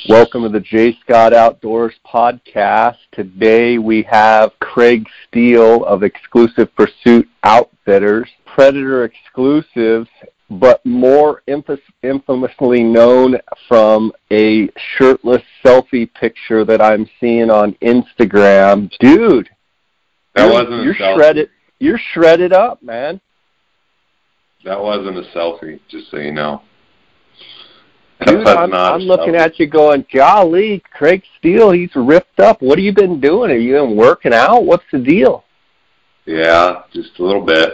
Welcome to the J. Scott Outdoors podcast. Today we have Craig Steele of Exclusive Pursuit Outfitters, Predator exclusives, but more infamously known from a shirtless selfie picture that I'm seeing on Instagram. Dude, you're shredded. You're shredded up, man. That wasn't a selfie, just so you know. Dude, I'm looking at you going, golly, Craig Steele, he's ripped up. What have you been doing? Have you been working out? What's the deal? Yeah, just a little bit.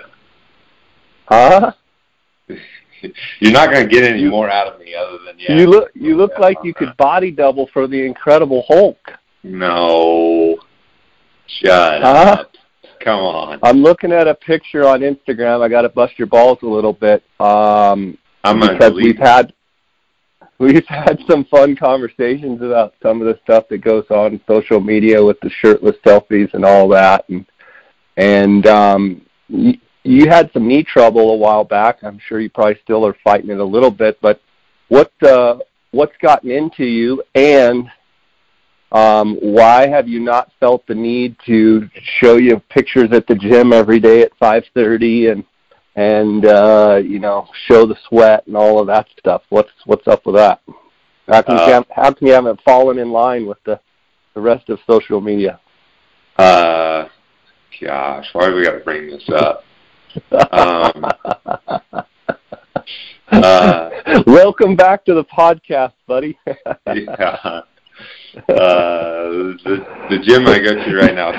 Huh? You're not going to get any more out of me other than, yeah. You look like you could body double for the Incredible Hulk. No. Shut up. Come on. I'm looking at a picture on Instagram. I got to bust your balls a little bit. Because we've had some fun conversations about some of the stuff that goes on in social media with the shirtless selfies and all that. And you had some knee trouble a while back. I'm sure you probably still are fighting it a little bit. But what's gotten into you, and why have you not felt the need to show you pictures at the gym every day at 5:30 and show the sweat and all of that stuff? What's up with that? How can you haven't fallen in line with the rest of social media? Gosh, why do we got to bring this up? Welcome back to the podcast, buddy. Yeah. The gym I go to right now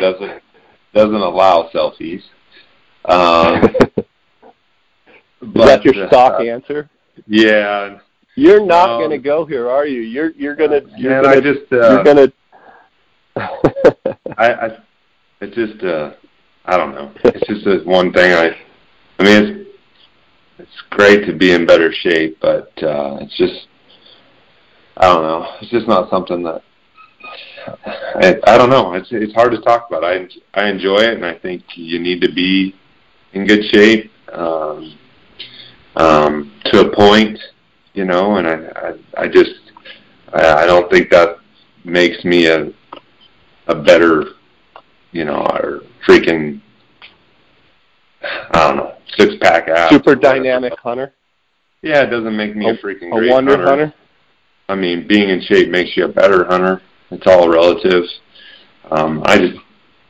doesn't allow selfies. Is that your stock answer? Yeah. You're not going to go here, are you? You're going to. I don't know. It's just one thing. I mean, it's great to be in better shape, but it's just, I don't know. It's just not something that I don't know. It's hard to talk about. I enjoy it, and I think you need to be in good shape. To a point, and I don't think that makes me a better, or freaking, I don't know, six-pack ass. Super dynamic hunter? Yeah, it doesn't make me a freaking great wonder hunter. I mean, being in shape makes you a better hunter. It's all relative. I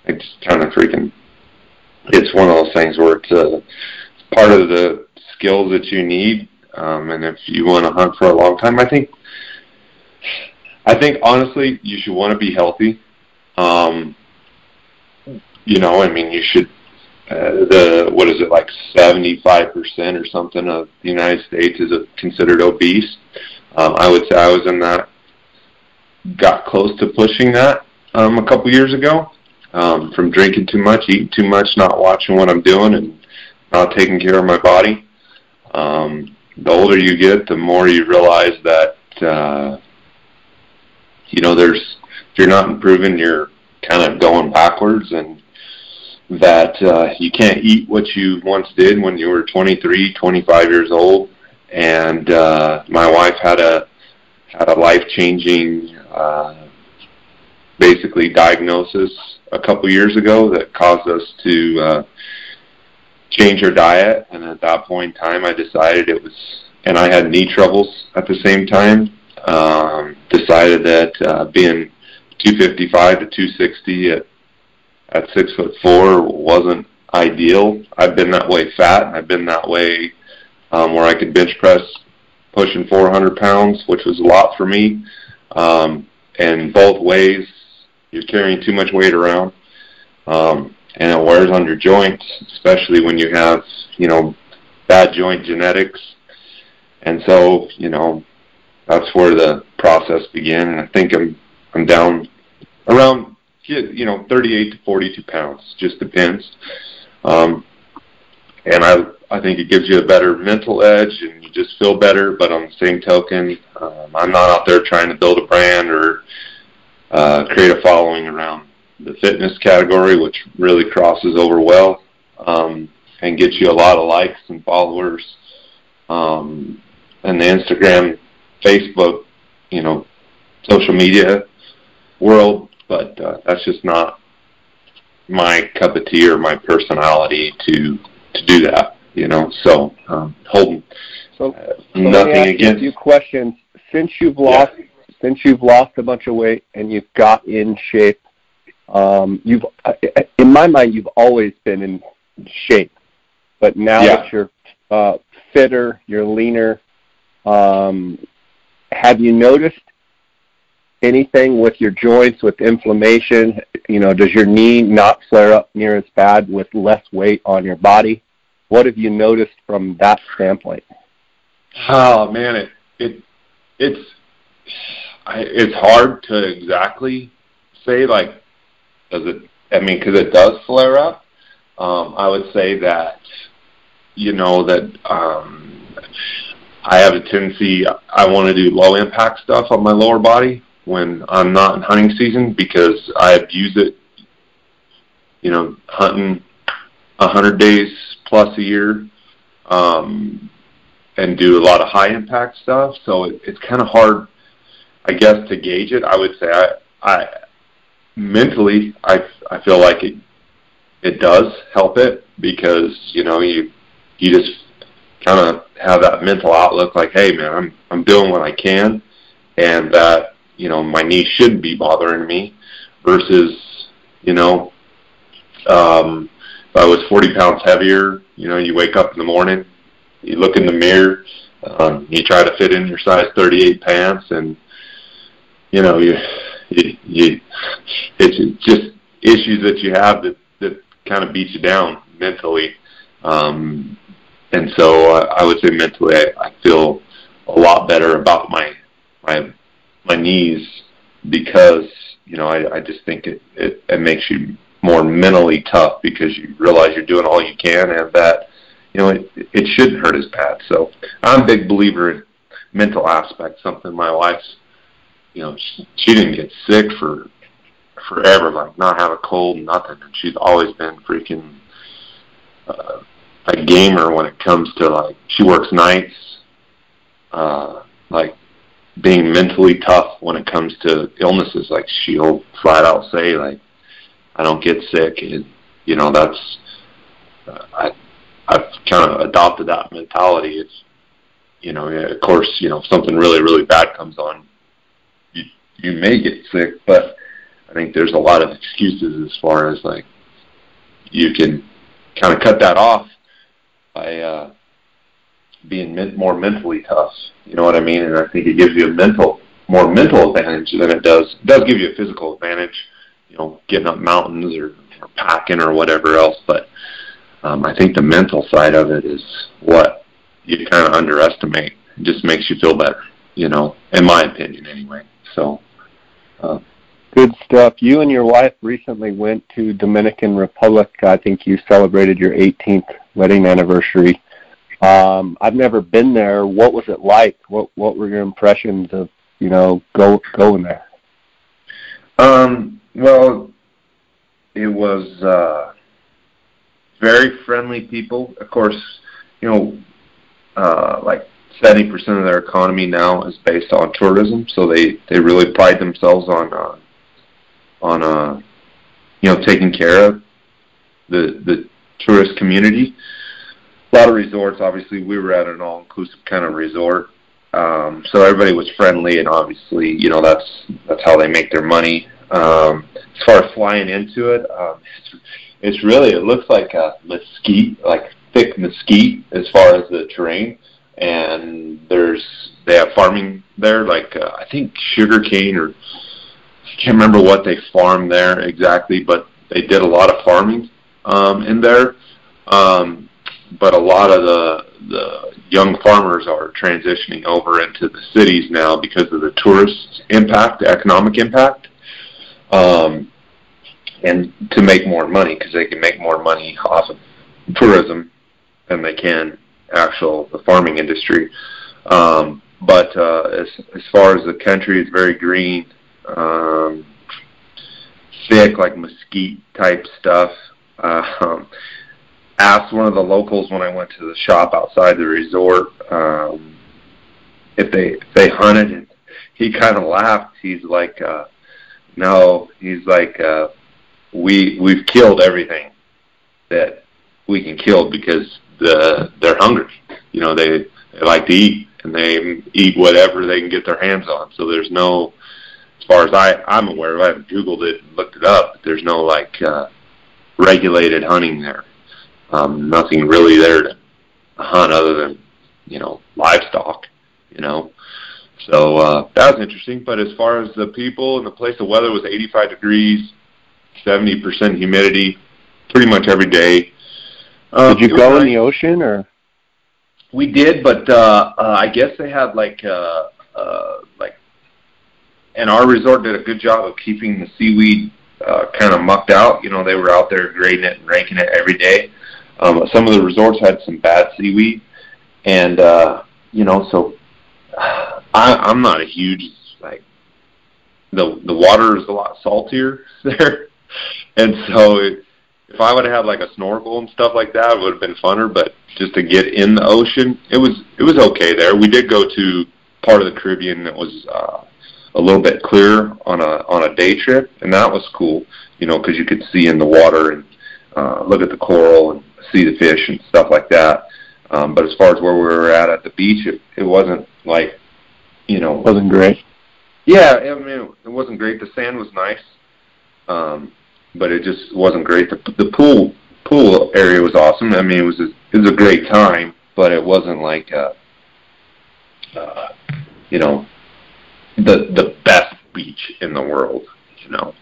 just kind of freaking, it's one of those things where it's part of the skills that you need, and if you want to hunt for a long time, I think honestly you should want to be healthy. You should. What is it, like 75% or something of the United States is considered obese. I would say I was in that, got close to pushing that a couple years ago, from drinking too much, eating too much, not watching what I'm doing, and not taking care of my body. The older you get, the more you realize that, if you're not improving, you're kind of going backwards, and that you can't eat what you once did when you were 23, 25 years old. And my wife had a life-changing, basically diagnosis a couple years ago that caused us to change her diet, and at that point in time I decided and I had knee troubles at the same time, decided that being 255 to 260 at 6'4" wasn't ideal. I've been that way fat, and I've been that way where I could bench press pushing 400 pounds, which was a lot for me. And both ways, you're carrying too much weight around. And it wears on your joints, especially when you have, bad joint genetics. And so, that's where the process began. And I think I'm down around, 38 to 42 pounds, just depends. And I think it gives you a better mental edge, and you just feel better. But on the same token, I'm not out there trying to build a brand or create a following around the fitness category, which really crosses over well, and gets you a lot of likes and followers. And the Instagram, Facebook, social media world, but that's just not my cup of tea or my personality to do that, you know. So holding nothing against. A few questions. Since you've lost a bunch of weight and you've got in shape, you've in my mind you've always been in shape, but now that you're fitter, you're leaner. Have you noticed anything with your joints, with inflammation? You know, does your knee not flare up near as bad with less weight on your body? What have you noticed from that standpoint? Oh man, it's hard to exactly say, like, does it? I mean, because it does flare up. I would say that, you know, that I have a tendency, I want to do low impact stuff on my lower body when I'm not in hunting season, because I abuse it, you know, hunting 100 days plus a year, and do a lot of high impact stuff. So it's kind of hard, I guess, to gauge it. I would say I mentally, I feel like it does help it, because, you know, you just kind of have that mental outlook like, hey man, I'm doing what I can, and that, you know, my knee shouldn't be bothering me, versus, you know, if I was 40 pounds heavier, you know, you wake up in the morning, you look in the mirror, you try to fit in your size 38 pants, and, you know, it's just issues that you have that kind of beat you down mentally. And so I would say mentally I feel a lot better about my knees, because, you know, I just think it makes you more mentally tough, because you realize you're doing all you can, and that, you know, it shouldn't hurt as bad. So I'm a big believer in mental aspect, something my wife's, you know, she didn't get sick for forever, like not have a cold, nothing, and she's always been freaking a gamer when it comes to, like, she works nights, like being mentally tough when it comes to illnesses. Like, she'll flat out say, like, I don't get sick, and, you know, that's I've kind of adopted that mentality. It's, you know, of course, you know, if something really, really bad comes on, you may get sick, but I think there's a lot of excuses as far as, like, you can kind of cut that off by being more mentally tough. You know what I mean? And I think it gives you a more mental advantage than it does. It does give you a physical advantage, you know, getting up mountains or packing or whatever else. But I think the mental side of it is what you kind of underestimate. It just makes you feel better, you know, in my opinion anyway. So. Good stuff. You and your wife recently went to Dominican Republic. I think you celebrated your 18th wedding anniversary. I've never been there. What was it like? What were your impressions of, you know, going there? Well, it was very friendly people. Of course, you know, like 70% of their economy now is based on tourism, so they really pride themselves on you know, taking care of the tourist community. A lot of resorts, obviously, we were at an all-inclusive kind of resort, so everybody was friendly, and obviously, you know, that's how they make their money. As far as flying into it, it's really, it looks like a mesquite, like thick mesquite as far as the terrain, and they have farming there, like I think sugar cane, or I can't remember what they farm there exactly, but they did a lot of farming in there. But a lot of the young farmers are transitioning over into the cities now because of the tourist impact, the economic impact, and to make more money, because they can make more money off of tourism than they can the farming industry. But as far as the country, it's very green, thick, like mesquite type stuff. Asked one of the locals when I went to the shop outside the resort if they hunted, and he kind of laughed. He's like, no, he's like, we've killed everything that we can kill because they're hungry. You know, they like to eat, and they eat whatever they can get their hands on. So there's no, as far as I'm aware of, I haven't Googled it and looked it up, but there's no like regulated hunting there. Nothing really there to hunt other than, you know, livestock, you know. So that was interesting. But as far as the people and the place, the weather was 85 degrees, 70% humidity, pretty much every day. Did you go in the ocean, or? We did, but I guess they had like, and our resort did a good job of keeping the seaweed kind of mucked out. You know, they were out there grading it and raking it every day. Some of the resorts had some bad seaweed, and you know, so I'm not a huge, like, the water is a lot saltier there, and so if I would have had like a snorkel and stuff like that, it would have been funner. But just to get in the ocean, it was okay there. We did go to part of the Caribbean that was a little bit clearer on a day trip, and that was cool, you know, because you could see in the water and look at the coral and see the fish and stuff like that. But as far as where we were at the beach, it wasn't like, you know, wasn't great. Yeah, I mean, it wasn't great. The sand was nice, but it just wasn't great. The pool area was awesome. I mean, it was a great time, but it wasn't like you know, the best beach in the world, you know.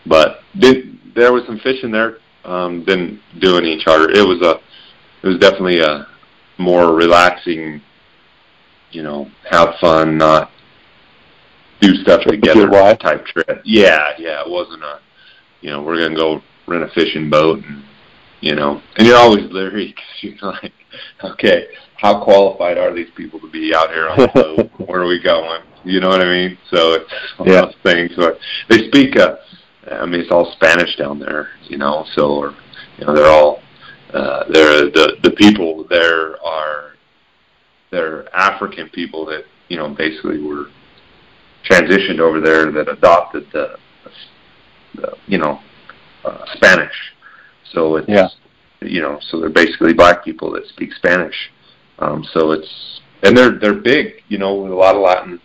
But there was some fishing there. Didn't do any charter. It was definitely a more relaxing, you know, have fun, not do stuff together type trip. Yeah, it wasn't a, you know, we're gonna go rent a fishing boat, and, you know, and you're always leery because you're like, okay, how qualified are these people to be out here on the boat? Where are we going? You know what I mean? So it's one of those things. But they speak, I mean, it's all Spanish down there, you know. So, or, you know, they're all, the people there they're African people that, you know, basically were transitioned over there, that adopted the you know, Spanish. So it's, you know, so they're basically black people that speak Spanish. So it's, and they're big, you know, with a lot of Latin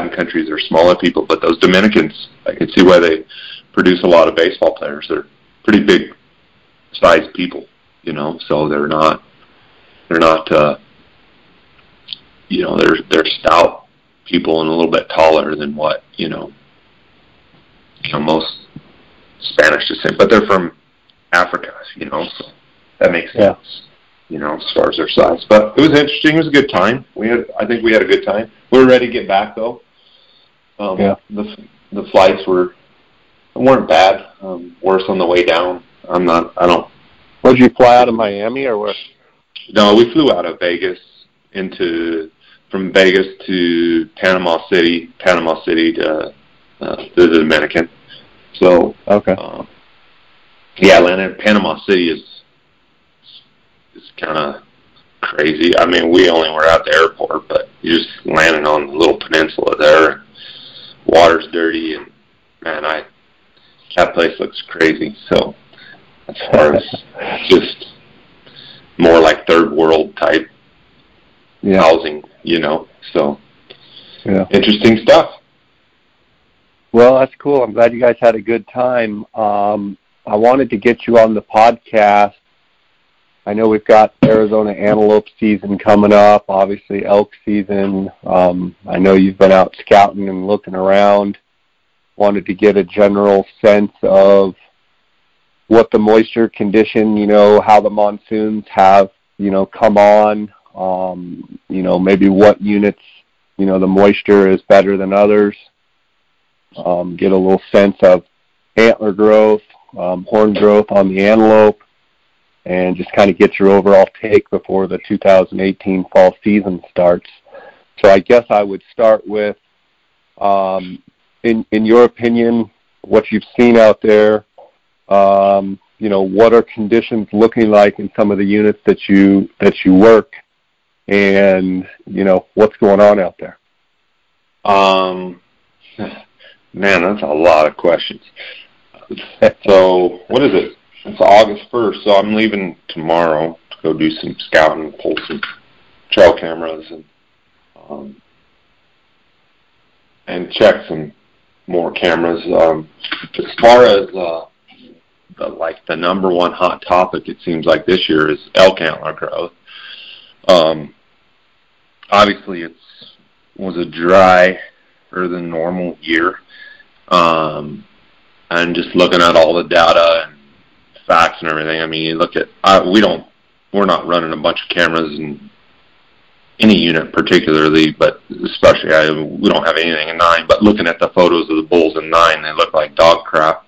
countries are smaller people, but those Dominicans, I can see why they produce a lot of baseball players. They're pretty big sized people, you know, so they're not, you know, they're stout people and a little bit taller than what, you know, most Spanish descent, but they're from Africa, you know, so that makes sense, you know, as far as their size. But it was interesting. It was a good time. I think we had a good time. We were ready to get back, though. The flights weren't bad. Worse on the way down. Did you fly out of Miami or where? No, we flew out of Vegas from Vegas to Panama City to the Dominican. So okay. Landing in Panama City is kind of crazy. I mean, we only were at the airport, but you're just landing on the little peninsula there. Water's dirty, and man, that place looks crazy. So as far as just more like third world type housing, you know. So interesting stuff. Well, that's cool. I'm glad you guys had a good time. I wanted to get you on the podcast. I know we've got Arizona antelope season coming up, obviously elk season. I know you've been out scouting and looking around. Wanted to get a general sense of what the moisture condition, you know, how the monsoons have, you know, come on, you know, maybe what units, you know, the moisture is better than others. Get a little sense of antler growth, horn growth on the antelope, and just kind of get your overall take before the 2018 fall season starts. So I guess I would start with, in your opinion, what you've seen out there, you know, what are conditions looking like in some of the units that you work, and, what's going on out there? Man, that's a lot of questions. So, what is it? It's August 1st, so I'm leaving tomorrow to go do some scouting, pull some trail cameras, and check some more cameras. As far as the number one hot topic, it seems like this year is elk antler growth. Obviously, it was a drier than normal year. And just looking at all the data and facts and everything, I mean, you look at, we're not running a bunch of cameras in any unit particularly, but especially, we don't have anything in 9, but looking at the photos of the bulls in 9, they look like dog crap,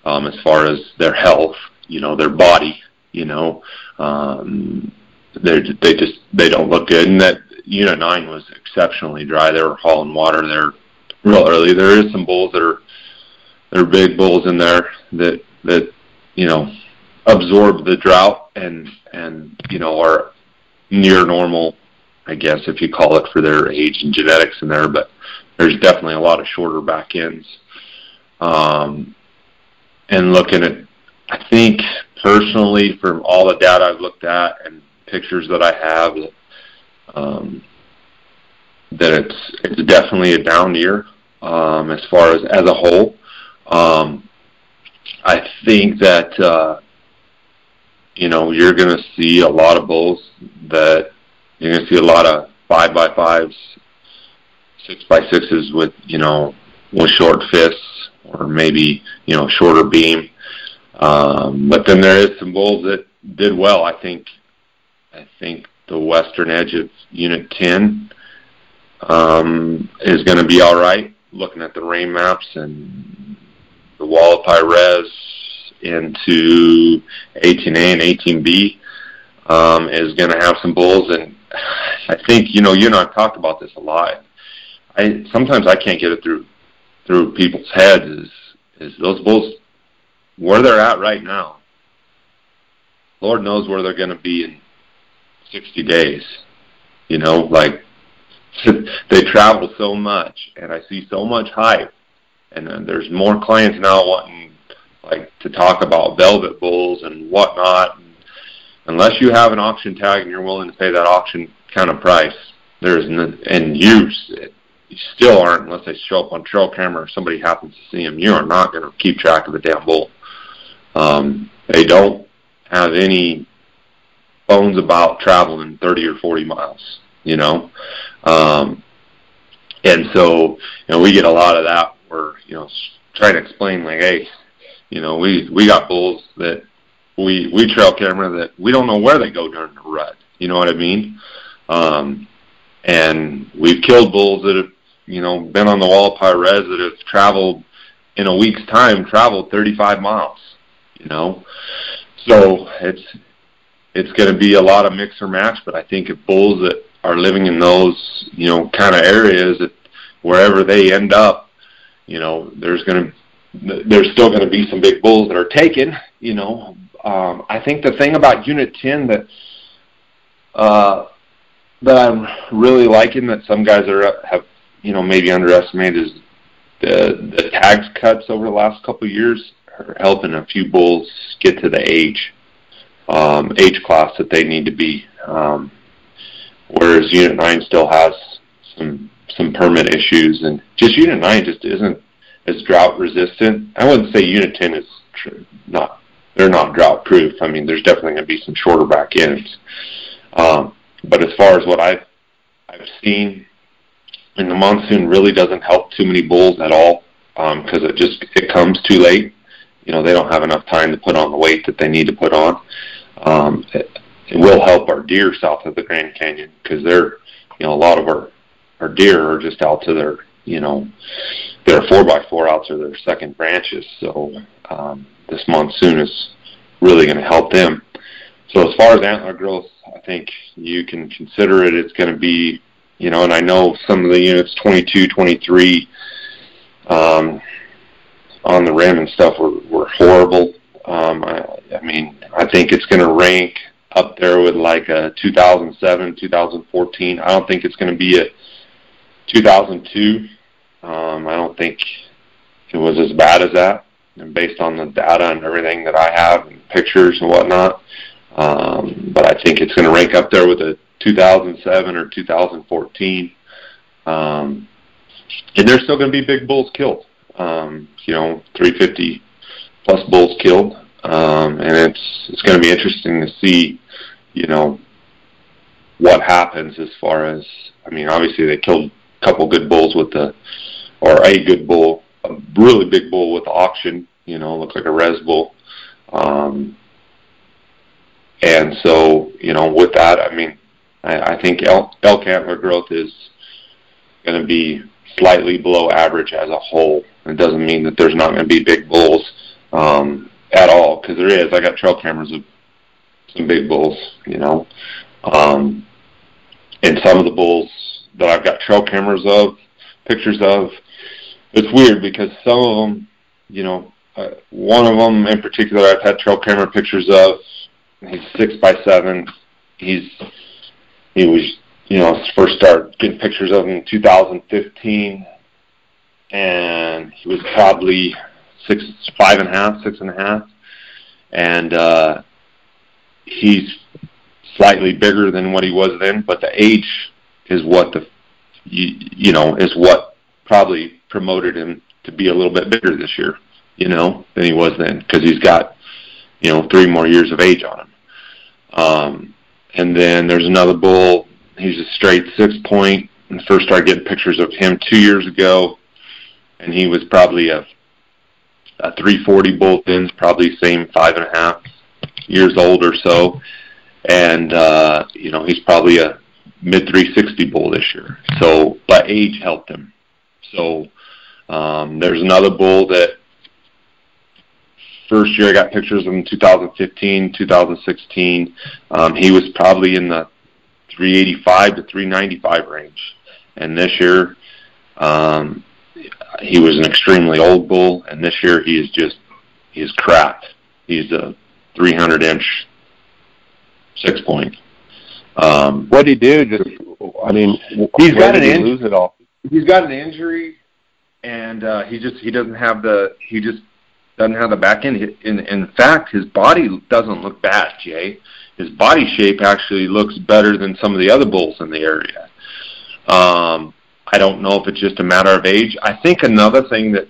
as far as their health, their body, they don't look good. And that unit 9 was exceptionally dry. They were hauling water there real early. There is some bulls that are big bulls in there that absorb the drought and are near normal, I guess, if you call it, for their age and genetics in there. But there's definitely a lot of shorter back ends. And looking at, I think personally, from all the data I've looked at and pictures that I have, that it's definitely a down year as far as a whole. I think that you're going to see a lot of bulls that you're going to see a lot of 5x5s, 6x6s with short fists or maybe shorter beam. But then there is some bulls that did well. I think the western edge of Unit 10 is going to be all right. Looking at the rain maps and the Wallapai res into 18A and 18B is going to have some bulls. And I think, you and I have talked about this a lot. Sometimes I can't get it through people's heads is those bulls, where they're at right now, Lord knows where they're going to be in 60 days. They travel so much, and I see so much hype, and then there's more clients now wanting to talk about velvet bulls and whatnot. And unless you have an auction tag and you're willing to pay that auction kind of price, and you still aren't, unless they show up on trail camera or somebody happens to see them, you are not going to keep track of the damn bull. They don't have any bones about traveling 30 or 40 miles, and so, we get a lot of that where, trying to explain hey, we got bulls that we trail camera that we don't know where they go during the rut. You know what I mean? And we've killed bulls that have, been on the Wallapai res that have traveled in a week's time, traveled 35 miles, So it's going to be a lot of mix or match, but I think if bulls that are living in those, kind of areas, that wherever they end up, there's still going to be some big bulls that are taken, I think the thing about Unit 10 that I'm really liking, that some guys have maybe underestimated, is the tags cuts over the last couple of years are helping a few bulls get to the age class that they need to be. Whereas Unit 9 still has some permit issues, and just Unit 9 just isn't as drought resistant. I wouldn't say Unit 10 is they're not drought proof. I mean, there's definitely going to be some shorter back ends. But as far as what I've seen, and the monsoon really doesn't help too many bulls at all, because it comes too late. They don't have enough time to put on the weight that they need to put on. It will help our deer south of the Grand Canyon, because they're, a lot of our deer are just out to their 4x4 out to their second branches. So this monsoon is really going to help them. So as far as antler growth, I think you can consider it. It's going to be, and I know some of the units, 22, 23, on the rim and stuff were horrible. I mean, I think it's going to rank up there with like a 2007, 2014. I don't think it's going to be a 2002. I don't think it was as bad as that, and based on the data and everything that I have and pictures and whatnot. But I think it's going to rank up there with a 2007 or 2014. And there's still going to be big bulls killed. 350 plus bulls killed. And it's going to be interesting to see, what happens as far as, obviously they killed a couple good bulls a good bull, a really big bull with the auction, looked like a res bull. And so, with that, I think elk antler growth is going to be slightly below average as a whole. It doesn't mean that there's not going to be big bulls at all, because there is. I got trail cameras of some big bulls, and some of the bulls that I've got trail cameras of, pictures of, it's weird because some of them, one of them in particular I've had trail camera pictures of. He's 6x7. He was, first started getting pictures of him in 2015, and he was probably 6.5, and he's slightly bigger than what he was then, but the age is what is what probably promoted him to be a little bit bigger this year, than he was then, because he's got 3 more years of age on him. And then there's another bull. He's a straight 6-point. And first started getting pictures of him 2 years ago, and he was probably a 340 bull then, probably same 5.5 years old or so. And he's probably a mid 360 bull this year. So, but age helped him. So there's another bull that first year I got pictures of him in 2015, 2016. He was probably in the 385 to 395 range. And this year, he was an extremely old bull, and this year he's cracked. He's a 300-inch 6-point. What did he do? He's got an injury. Lose it all. He's got an injury, and he doesn't have the back end. In fact, his body doesn't look bad, Jay. His body shape actually looks better than some of the other bulls in the area. I don't know if it's just a matter of age. I think another thing that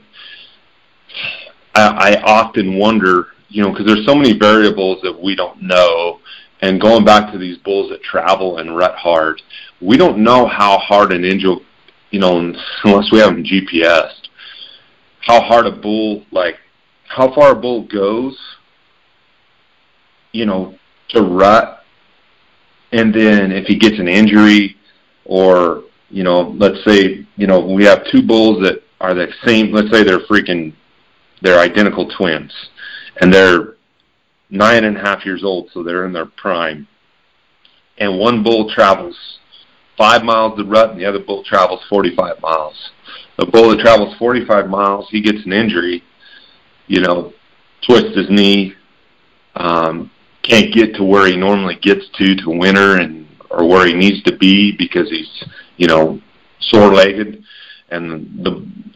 I often wonder, because there's so many variables that we don't know, and going back to these bulls that travel and rut hard, we don't know how hard an angel, unless we have them GPSed, how hard a bull, how far a bull goes, to rut, and then if he gets an injury, or, let's say, we have 2 bulls that are the same, let's say they're identical twins, and they're 9.5 years old, so they're in their prime, and one bull travels 5 miles to rut, and the other bull travels 45 miles. The bull that travels 45 miles, he gets an injury, twists his knee, can't get to where he normally gets to winter, or where he needs to be because he's, sore-legged. And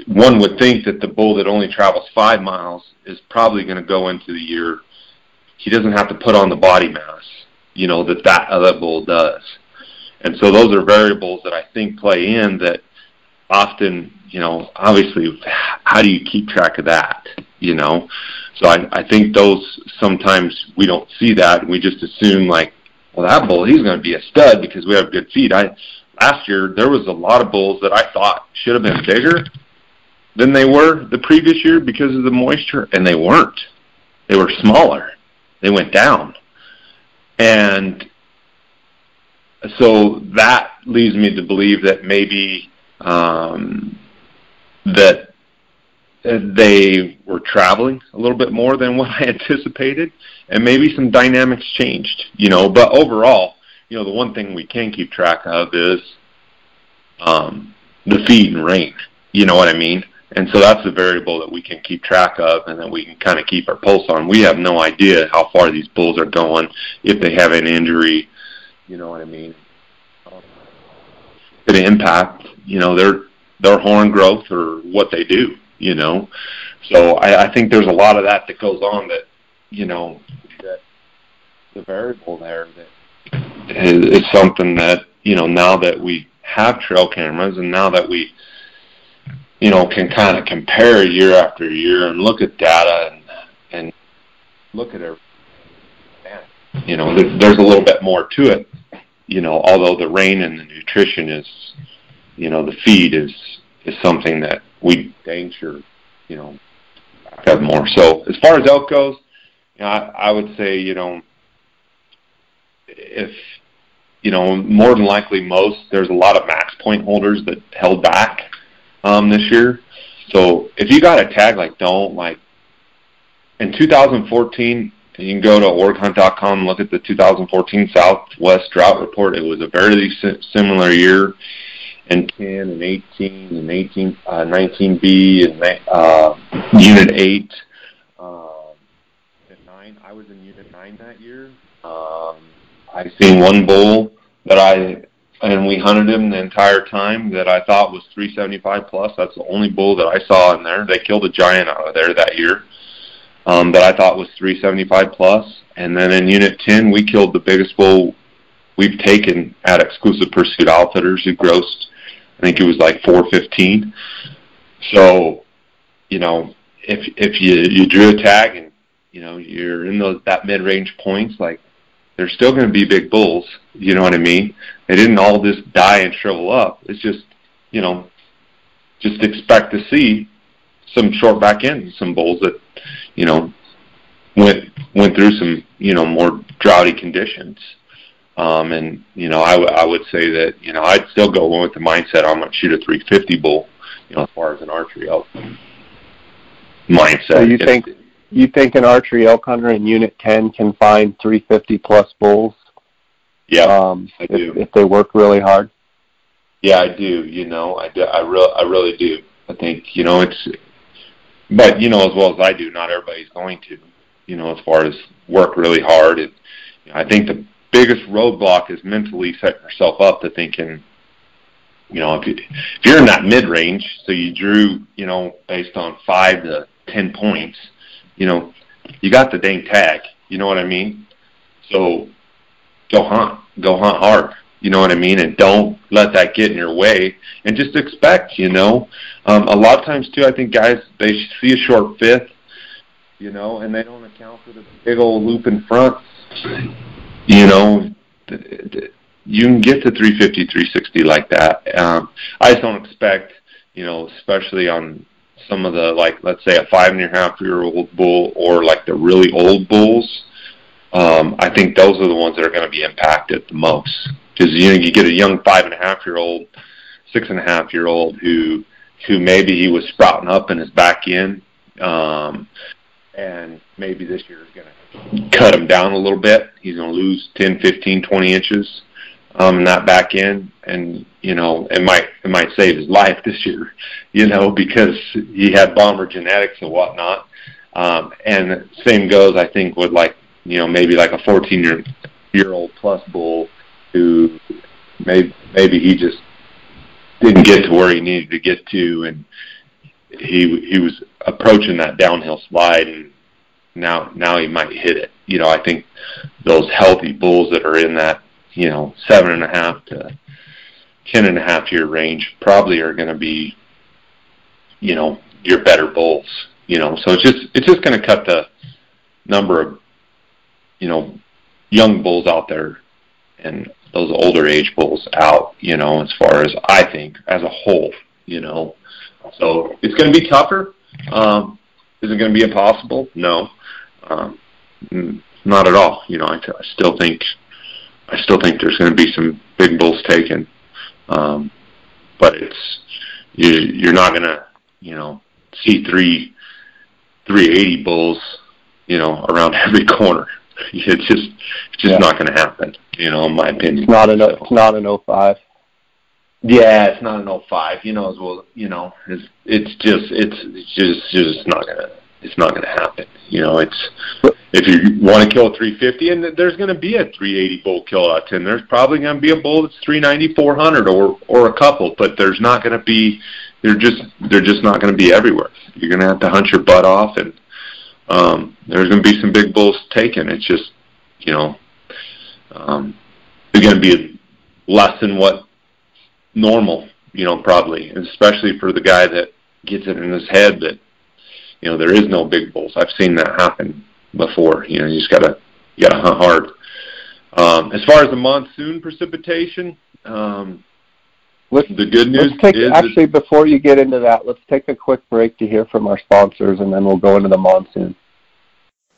one would think that the bull that only travels 5 miles is probably going to go into the year, he doesn't have to put on the body mass, that other bull does. And so those are variables that I think play in that often, obviously, how do you keep track of that, So I think those, sometimes we don't see that, and we just assume, that bull, he's going to be a stud because we have good feed. Last year, there was a lot of bulls that I thought should have been bigger than they were the previous year because of the moisture, and they weren't. They were smaller. They went down. And so that leads me to believe that maybe that they were traveling a little bit more than what I anticipated, and maybe some dynamics changed, But overall, the one thing we can keep track of is the feed and rain, you know what I mean? And so that's the variable that we can keep track of and that we can kind of keep our pulse on. We have no idea how far these bulls are going, if they have an injury, you know what I mean? Could impact, you know, their horn growth or what they do, you know. So I think there's a lot of that goes on that, you know, that the variable there that is something that, you know, now that we have trail cameras and now that we, you know, can kind of compare year after year and look at data and look at everything, you know, there's a little bit more to it, you know, although the rain and the nutrition is, you know, the feed is something that we dang sure, you know, have more. So as far as elk goes, you know, I would say, you know, if, you know, more than likely there's a lot of max point holders that held back this year. So if you got a tag, like in 2014, you can go to orghunt.com and look at the 2014 Southwest Drought Report. It was a very similar year in 10 and 18 and 19B and Unit 8 and 9. I was in Unit 9 that year. I seen one bull and we hunted him the entire time that I thought was 375 plus. That's the only bull that I saw in there. They killed a giant out of there that year that I thought was 375 plus. And then in Unit 10, we killed the biggest bull we've taken at Exclusive Pursuit Outfitters, who grossed, I think it was like 415. So, you know, if you drew a tag and, you know, you're in that mid-range points, like, there's still going to be big bulls, you know what I mean? They didn't all just die and shrivel up. It's just, you know, just expect to see some short back ends, some bulls that, you know, went through some, you know, more droughty conditions. And, you know, I would say that, you know, I'd still go with the mindset I'm going to shoot a 350 bull, you know, as far as an archery elk mindset. So you think an archery elk hunter in Unit 10 can find 350 plus bulls? Yeah, I do. If they work really hard? Yeah, I do. You know, I really do. I think, you know, but, you know, as well as I do, not everybody's going to, you know, as far as work really hard. You know, I think the biggest roadblock is mentally setting yourself up to thinking, you know, if you're in that mid-range, so you drew, you know, based on 5 to 10 points, you know, you got the dang tag, you know what I mean? So go hunt hard, you know what I mean? And don't let that get in your way, and just expect, you know. A lot of times, too, I think guys, they see a short fifth, you know, and they don't account for the big old loop in front. You know, you can get to 350, 360 like that. I just don't expect, you know, especially on some of the, like, let's say a 5.5-year-old bull or like the really old bulls. I think those are the ones that are going to be impacted the most, because, you know, you get a young 5.5-year-old, 6.5-year-old who maybe he was sprouting up in his back end, and maybe this year is going to cut him down a little bit. He's going to lose 10, 15, 20 inches in that back end, and, you know, it might save his life this year, you know, because he had bomber genetics and whatnot. And the same goes, I think, with, like, you know, maybe like a 14-year-old plus bull who maybe he just didn't get to where he needed to get to, and he was approaching that downhill slide, and now he might hit it. You know, I think those healthy bulls that are in that, you know, 7.5 to 10.5 year range probably are going to be, you know, your better bulls. You know, so it's just going to cut the number of, you know, young bulls out there and those older age bulls out, you know, as far as I think as a whole, you know. So it's going to be tougher. Is it going to be impossible? No, not at all. You know, I still think there's going to be some big bulls taken, but you're not going to, you know, see 380 bulls, you know, around every corner. It's just not going to happen, you know, in my opinion. It's not an 05. Yeah, it's not an 05. You know as well. You know, it's just not gonna happen. You know, it's if you want to kill a 350, and there's going to be a 380 bull kill out 10. There's probably going to be a bull that's 390, 400, or a couple, but there's not going to be. They're just not going to be everywhere. You're going to have to hunt your butt off, and there's going to be some big bulls taken. It's just, you know, they're going to be less than what normal, you know, probably, and especially for the guy that gets it in his head that, you know, there is no big bulls. I've seen that happen before. You know, you just gotta hunt hard. As far as the monsoon precipitation, the good news is actually, before you get into that, let's take a quick break to hear from our sponsors, and then we'll go into the monsoon.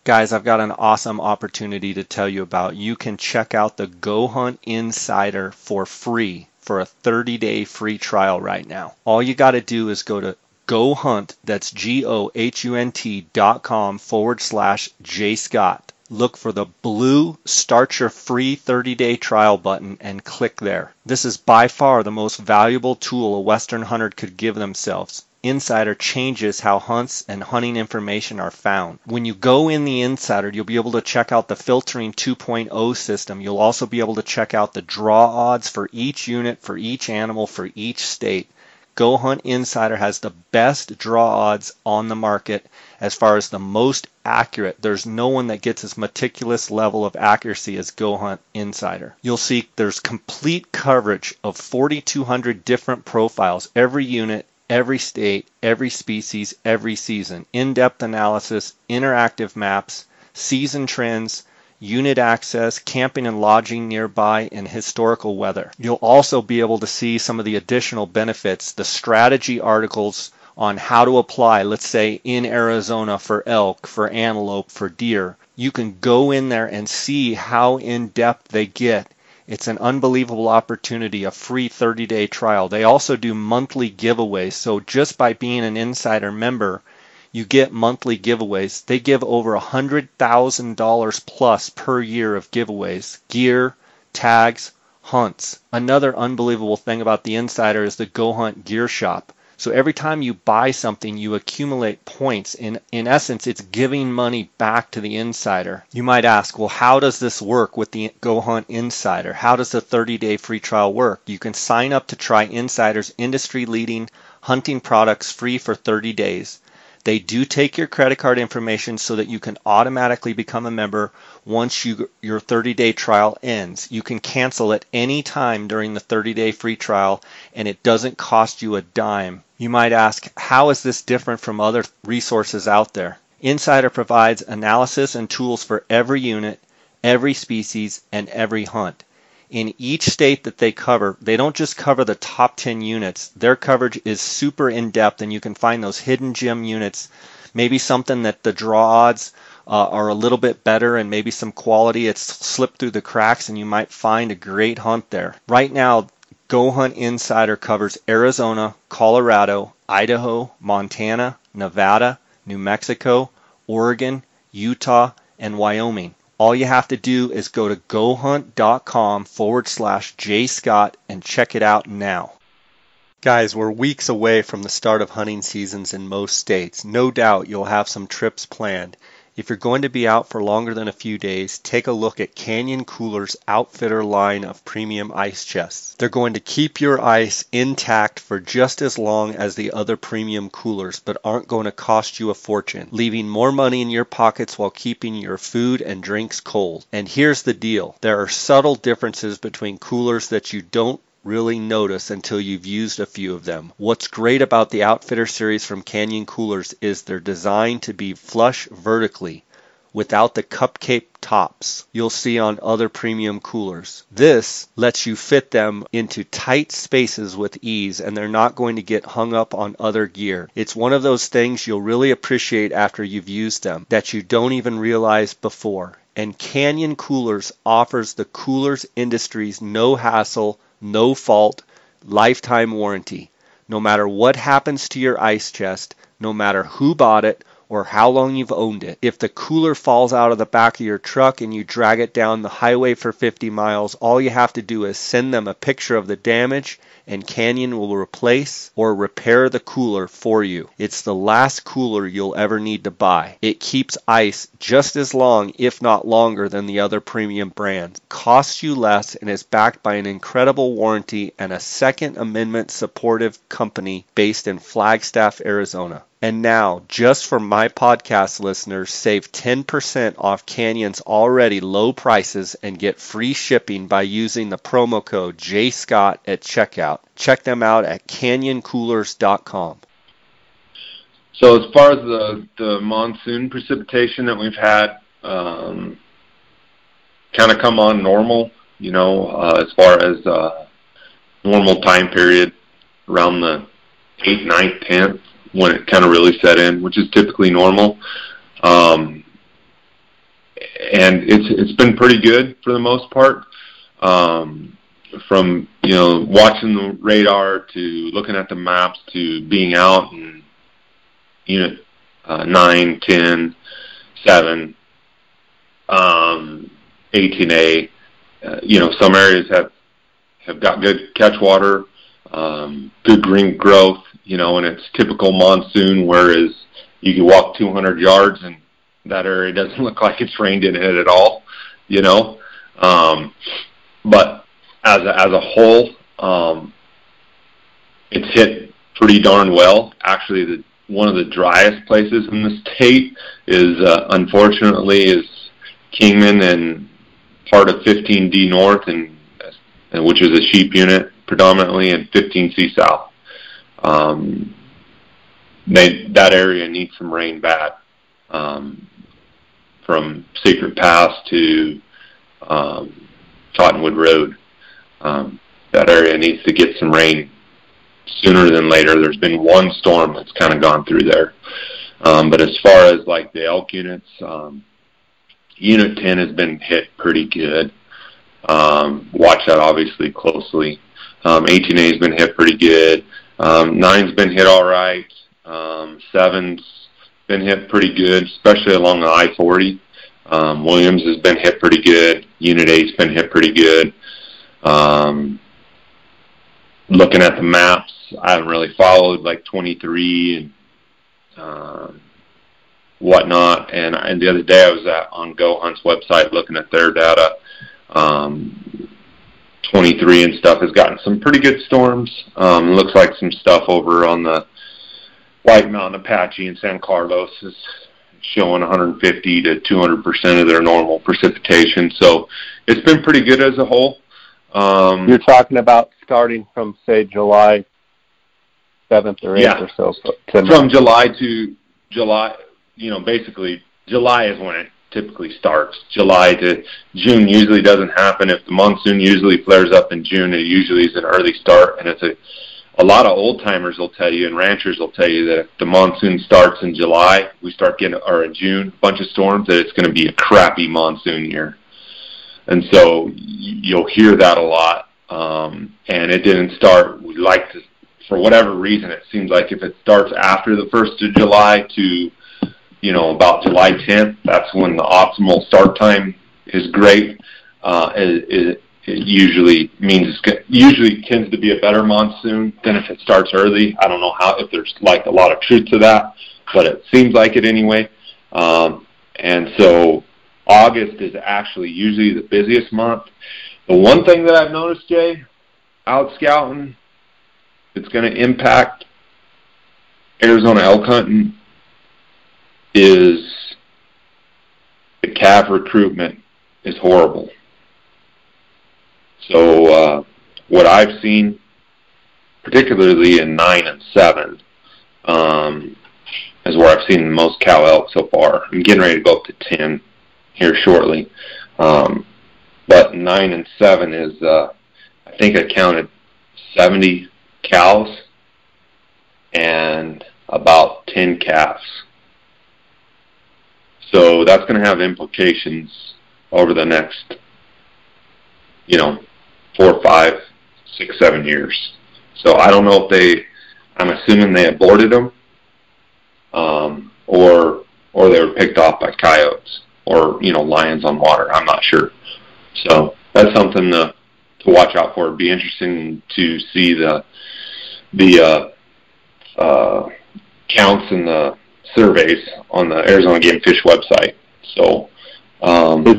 Guys, I've got an awesome opportunity to tell you about. You can check out the Go Hunt Insider for free for a 30-day free trial right now. All you got to do is go to GoHunt, that's GoHunt.com/JScott. Look for the blue Start Your Free 30-Day Trial button and click there. This is by far the most valuable tool a Western hunter could give themselves. Insider changes how hunts and hunting information are found. When you go in the Insider, you'll be able to check out the Filtering 2.0 system. You'll also be able to check out the draw odds for each unit, for each animal, for each state. Go Hunt Insider has the best draw odds on the market as far as the most accurate. There's no one that gets as meticulous level of accuracy as Go Hunt Insider. You'll see there's complete coverage of 4,200 different profiles, every unit, every state, every species, every season. In-depth analysis, interactive maps, season trends, unit access, camping and lodging nearby, and historical weather. You'll also be able to see some of the additional benefits, the strategy articles on how to apply, let's say in Arizona for elk, for antelope, for deer. You can go in there and see how in-depth they get. It's an unbelievable opportunity, a free 30-day trial. They also do monthly giveaways, so just by being an Insider member, you get monthly giveaways. They give over $100,000 plus per year of giveaways, gear, tags, hunts. Another unbelievable thing about the Insider is the Go Hunt Gear Shop. So every time you buy something, you accumulate points. In essence, it's giving money back to the Insider. You might ask, well, how does this work with the Go Hunt Insider? How does the 30-day free trial work? You can sign up to try Insider's industry-leading hunting products free for 30 days. They do take your credit card information so that you can automatically become a member once your 30-day trial ends. You can cancel at any time during the 30-day free trial, and it doesn't cost you a dime. You might ask, how is this different from other resources out there? Insider provides analysis and tools for every unit, every species, and every hunt. In each state that they cover, they don't just cover the top 10 units. Their coverage is super in-depth, and you can find those hidden gem units, maybe something that the draw odds are a little bit better, and maybe some quality. It's slipped through the cracks, and you might find a great hunt there. Right now, Go Hunt Insider covers Arizona, Colorado, Idaho, Montana, Nevada, New Mexico, Oregon, Utah, and Wyoming. All you have to do is go to GoHunt.com/JScott and check it out now. Guys, we're weeks away from the start of hunting seasons in most states. No doubt you'll have some trips planned. If you're going to be out for longer than a few days, take a look at Canyon Cooler's Outfitter line of premium ice chests. They're going to keep your ice intact for just as long as the other premium coolers, but aren't going to cost you a fortune, leaving more money in your pockets while keeping your food and drinks cold. And here's the deal. There are subtle differences between coolers that you don't really notice until you've used a few of them. What's great about the Outfitter series from Canyon Coolers is they're designed to be flush vertically without the cupcake tops you'll see on other premium coolers. This lets you fit them into tight spaces with ease, and they're not going to get hung up on other gear. It's one of those things you'll really appreciate after you've used them that you don't even realize before. And Canyon Coolers offers the coolers industry's no hassle, no fault, lifetime warranty. No matter what happens to your ice chest, no matter who bought it, or how long you've owned it. If the cooler falls out of the back of your truck and you drag it down the highway for 50 miles, all you have to do is send them a picture of the damage and Canyon will replace or repair the cooler for you. It's the last cooler you'll ever need to buy. It keeps ice just as long, if not longer, than the other premium brands. Costs you less and is backed by an incredible warranty and a Second Amendment supportive company based in Flagstaff, Arizona. And now, just for my podcast listeners, save 10% off Canyon's already low prices and get free shipping by using the promo code JScott at checkout. Check them out at canyoncoolers.com. So as far as the monsoon precipitation that we've had, kind of come on normal, as far as normal time period, around the 8th, 9th, 10th, when it kind of really set in, which is typically normal. And it's been pretty good for the most part. From, watching the radar to looking at the maps to being out in unit 9, 10, 7, 18A. Some areas have got good catch water, good green growth, and it's typical monsoon, whereas you can walk 200 yards and that area doesn't look like it's rained in it at all, But as a whole, it's hit pretty darn well. Actually, one of the driest places in the state is, unfortunately, is Kingman and part of 15D North, and which is a sheep unit predominantly, and 15C South. That area needs some rain bad. From Secret Pass to Cottonwood Road. That area needs to get some rain sooner than later. There's been one storm that's kind of gone through there. But as far as like the elk units, Unit 10 has been hit pretty good. Watch that obviously closely. 18A has been hit pretty good. 9's been hit all right. 7's been hit pretty good, especially along the I-40. Williams has been hit pretty good. Unit 8's been hit pretty good. Looking at the maps, I haven't really followed like 23 and whatnot. And the other day I was on Go Hunt's website looking at their data. 23 and stuff has gotten some pretty good storms. Looks like some stuff over on the White Mountain Apache in San Carlos is showing 150 to 200% of their normal precipitation. So it's been pretty good as a whole. You're talking about starting from, say, July 7th or 8th or so. From July to July, basically July is when it typically starts. July to June usually doesn't happen. If the monsoon usually flares up in June, it usually is an early start, and it's a lot of old timers will tell you and ranchers will tell you that if the monsoon starts in July, or in June, a bunch of storms, that it's going to be a crappy monsoon year. And so you'll hear that a lot. And it didn't start, for whatever reason, it seems like if it starts after the 1st of July to, about July 10th, that's when the optimal start time is great. It usually tends to be a better monsoon than if it starts early. I don't know if there's like a lot of truth to that, but it seems like it anyway. And so August is actually usually the busiest month. The one thing that I've noticed, Jay, out scouting, it's going to impact Arizona elk hunting is the calf recruitment is horrible. So what I've seen, particularly in 9 and 7, is where I've seen the most cow elk so far. I'm getting ready to go up to 10 here shortly. But 9 and 7 is, I think I counted 70 cows and about 10 calves. So that's going to have implications over the next, 4, 5, 6, 7 years. So I don't know if I'm assuming they aborted them. or they were picked off by coyotes or, lions on water. I'm not sure. So that's something to watch out for. It'd be interesting to see the counts and the surveys on the Arizona Game Fish website. So is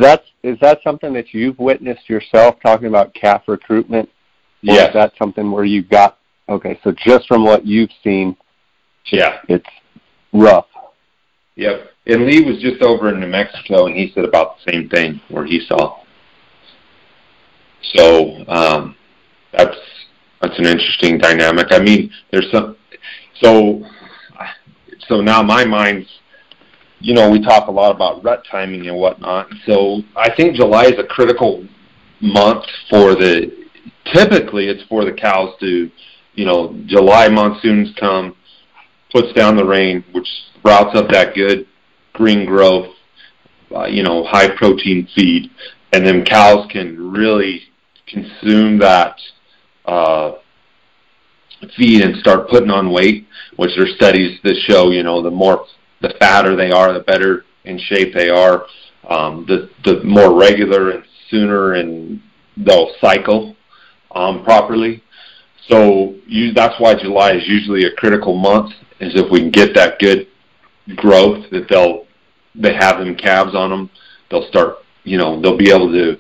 that something that you've witnessed yourself, talking about calf recruitment? Or yes. Is that something where you got, okay, so just from what you've seen, yeah, it's rough. Yep. And Lee was just over in New Mexico, and he said about the same thing where he saw. So that's an interesting dynamic. I mean, there's some. So now my mind's, we talk a lot about rut timing and whatnot. So I think July is a critical month typically it's for the cows to, July monsoons come, puts down the rain, which routes up that good green growth, high protein feed, and then cows can really consume that feed and start putting on weight, which there are studies that show, the fatter they are, the better in shape they are, the more regular and sooner and they'll cycle properly. So that's why July is usually a critical month, is if we can get that good growth that they have them calves on them, they'll start, they'll be able to,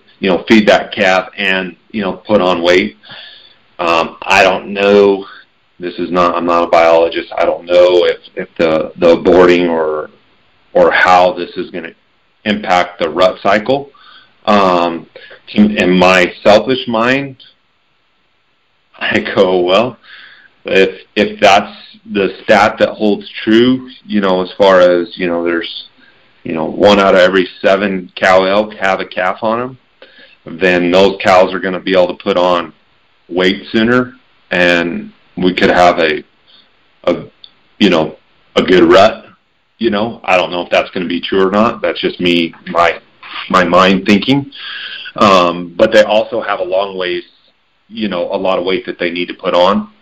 feed that calf and, put on weight. I don't know. I'm not a biologist. I don't know if the aborting or how this is going to impact the rut cycle. In my selfish mind, I go, well, if that's the stat that holds true, as far as, there's, 1 out of every 7 cow elk have a calf on them, then those cows are going to be able to put on weight sooner, and we could have a good rut. I don't know if that's going to be true or not. That's just me, my mind thinking. But they also have a long ways, a lot of weight that they need to put on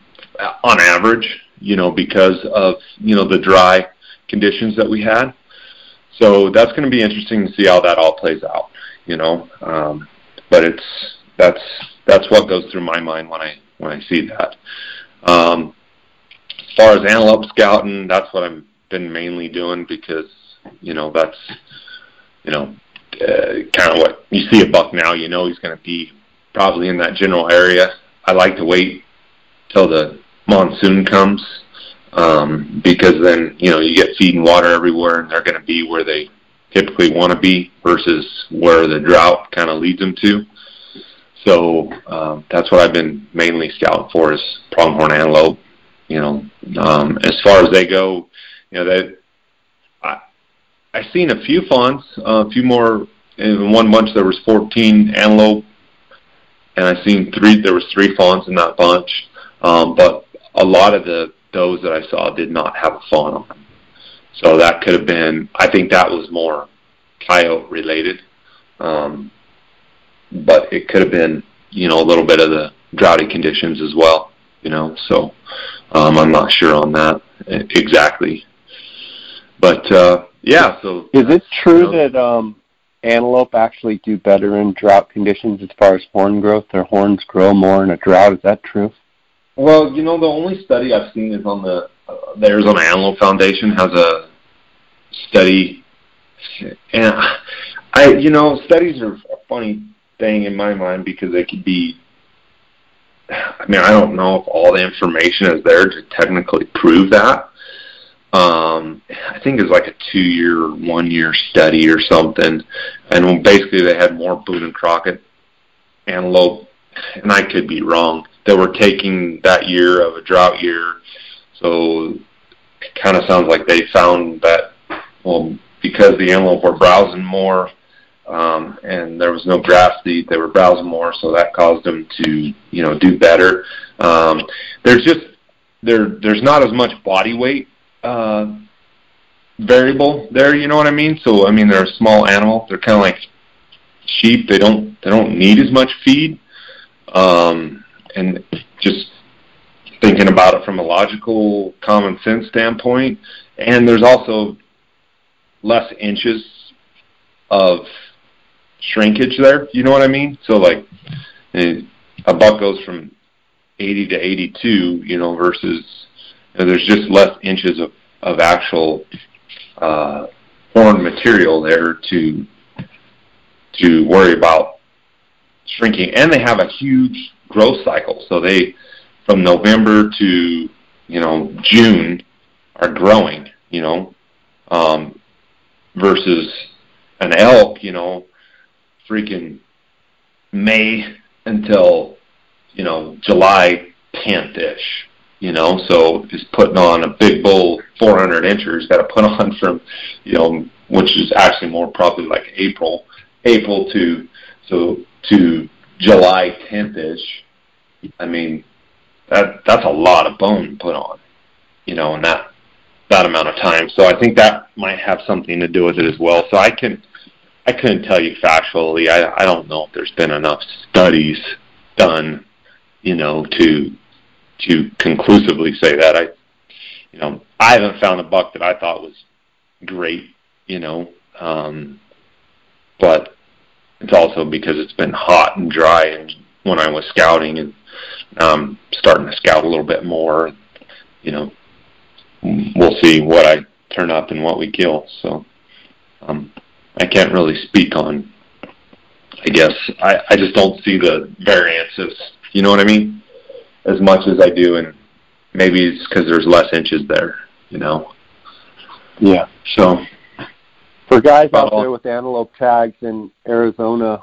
average, because of, the dry conditions that we had. So that's going to be interesting to see how that all plays out, but that's what goes through my mind when I see that. As far as Antelope Scouting, that's what I've been mainly doing, because, that's, kind of what you see a buck now, he's going to be probably in that general area. I like to wait till the monsoon comes, because then, you get feed and water everywhere, and they're going to be where they typically want to be versus where the drought kind of leads them to. So that's what I've been mainly scouting for, is pronghorn antelope. As far as they go, I've seen a few fawns, a few more. In one bunch there was 14 antelope, and I've seen there was 3 fawns in that bunch. But a lot of those that I saw did not have a fawn on them. So that could have been, I think that was more coyote related. But it could have been, a little bit of the droughty conditions as well, so I'm not sure on that exactly. But, yeah, so. Is it true that antelope actually do better in drought conditions as far as horn growth? Their horns grow more in a drought. Is that true? Well, the only study I've seen is on the Arizona Antelope Foundation has a study, and studies are a funny thing in my mind, because they could be, I don't know if all the information is there to technically prove that. I think it's like a 2-year, 1-year study or something, and basically they had more Boone and Crockett antelope, and I could be wrong, that were taking that year of a drought year. So it kind of sounds like they found that, well, because the antelope were browsing more, and there was no grass to eat, they were browsing more, so that caused them to, do better. There's not as much body weight variable there, you know what I mean? So they're a small animal. They're kind of like sheep. They don't need as much feed. And just thinking about it from a logical, common sense standpoint, and there's also less inches of shrinkage there. You know what I mean? So like a buck goes from 80 to 82, versus there's just less inches of actual horn material there to worry about shrinking. And they have a huge growth cycle. So they, from November to, June, are growing, versus an elk, freaking May until, July 10th-ish, so is putting on a big bull 400 inchers, got to put on from, which is actually more probably like April to July 10th-ish. I mean, that's a lot of bone to put on, in that amount of time. So I think that might have something to do with it as well. So I couldn't tell you factually. I don't know if there's been enough studies done, to conclusively say that. I haven't found a buck that I thought was great, but it's also because it's been hot and dry and when I was scouting, and now I'm starting to scout a little bit more. We'll see what I turn up and what we kill. So I can't really speak on, I guess. I just don't see the variances, you know what I mean, as much as I do, and maybe it's because there's less inches there, Yeah. So for guys out there with antelope tags in Arizona,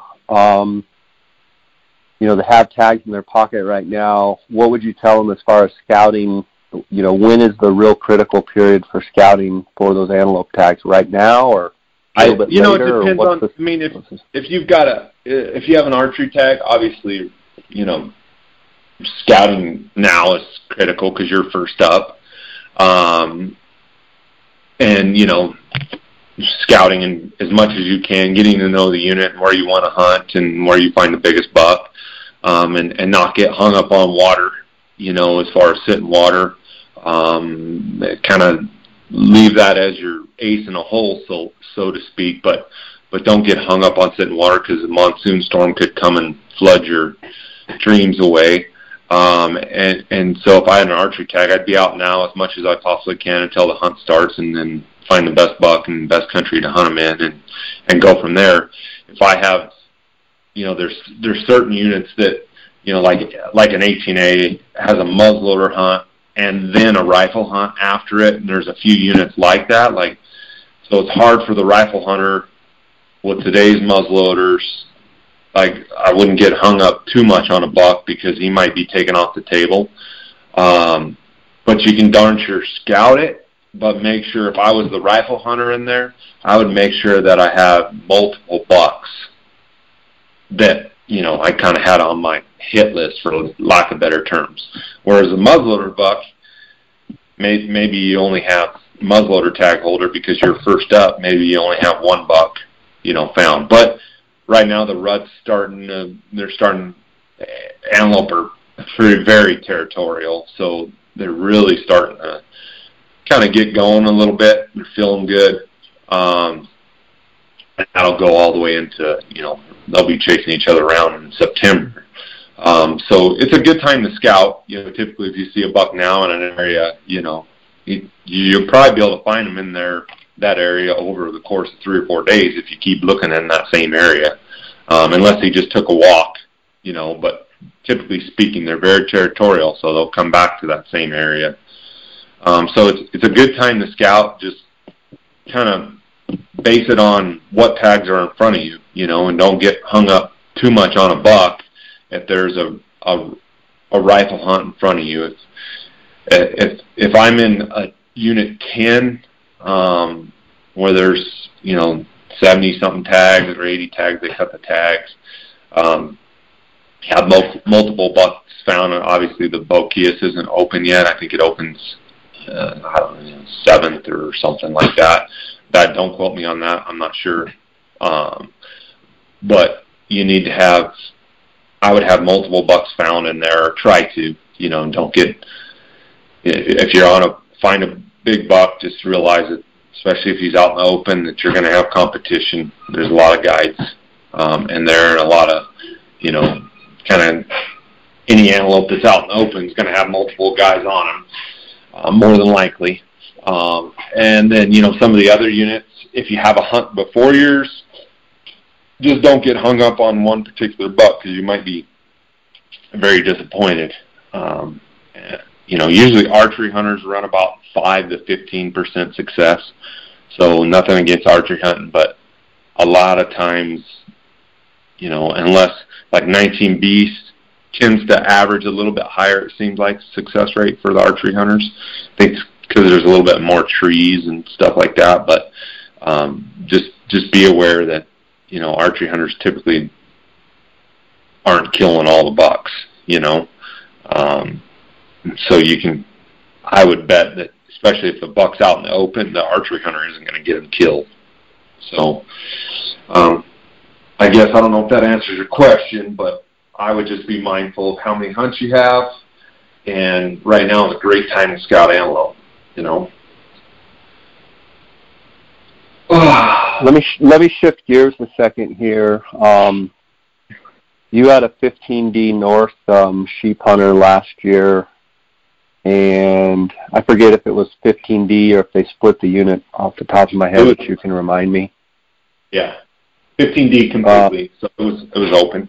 that have tags in their pocket right now, what would you tell them as far as scouting? When is the real critical period for scouting for those antelope tags? Right now, or a little bit later? It depends on. I mean, if you have an archery tag, obviously, scouting now is critical because you're first up, and scouting in as much as you can, getting to know the unit and where you want to hunt and where you find the biggest buck, and not get hung up on water, as far as sitting water. Kind of leave that as your ace in a hole, so to speak, but don't get hung up on sitting water because a monsoon storm could come and flood your dreams away. And so if I had an archery tag, I'd be out now as much as I possibly can until the hunt starts, and then find the best buck and best country to hunt them in, and go from there. If I have, there's certain units that, like an 18A has a muzzleloader hunt and then a rifle hunt after it, and there's a few units like that. So it's hard for the rifle hunter with today's muzzleloaders. I wouldn't get hung up too much on a buck because he might be taken off the table. But you can darn sure scout it, but make sure, if I was the rifle hunter in there, I would make sure that I have multiple bucks that, I kind of had on my hit list, for lack of better terms. Whereas a muzzleloader buck, maybe you only have muzzleloader tag holder because you're first up. Maybe you only have one buck, found. But right now the rut's antelope are very, very territorial, so they're really starting to kind of get going a little bit. They're feeling good. And that'll go all the way into, they'll be chasing each other around in September. So it's a good time to scout. Typically if you see a buck now in an area, you'll probably be able to find them in that area over the course of 3 or 4 days if you keep looking in that same area. Unless he just took a walk, but typically speaking, they're very territorial, so they'll come back to that same area. So it's a good time to scout. Just kind of base it on what tags are in front of you, and don't get hung up too much on a buck if there's a rifle hunt in front of you. If I'm in a unit 10, where there's 70 something tags or 80 tags, they cut the tags. Have multiple bucks found, and obviously the Bokeus isn't open yet. I think it opens, 7th or something like that. Don't quote me on that. I'm not sure. But you need to have, I would have multiple bucks found in there, or try to, and don't get, if you're find a big buck, just realize that especially if he's out in the open, that you're going to have competition. There's a lot of guides in there, and a lot of, kind of any antelope that's out in the open is going to have multiple guys on them, more than likely. And then, some of the other units, if you have a hunt before yours, just don't get hung up on one particular buck, because you might be very disappointed. Usually archery hunters run about 5 to 15% success. So nothing against archery hunting, but a lot of times, unless like 19 Beast tends to average a little bit higher, it seems like, success rate for the archery hunters. I think it's because there's a little bit more trees and stuff like that. But just be aware that, archery hunters typically aren't killing all the bucks, So I would bet that, especially if the buck's out in the open, the archery hunter isn't going to get him killed. So, I guess I don't know if that answers your question, but I would just be mindful of how many hunts you have. And right now is a great time to scout antelope, Let me shift gears a second here. You had a 15D North sheep hunter last year, and I forget if it was 15D or if they split the unit off the top of my head, but you can remind me. Yeah, 15D completely, so it was open.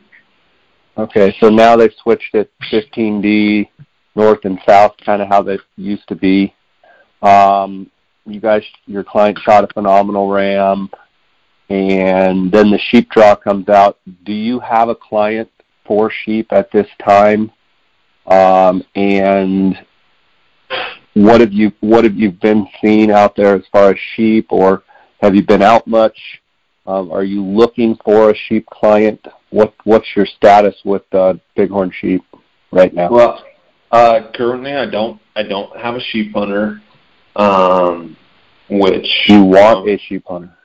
Okay, so now they've switched it 15D North and South, kind of how they used to be. Your client shot a phenomenal ram, and then the sheep draw comes out. Do you have a client for sheep at this time? And what have you been seeing out there as far as sheep, or have you been out much? Are you looking for a sheep client? What's your status with Bighorn Sheep right now? Well, currentI don't have a sheep hunter. Which you want a sheep hunter?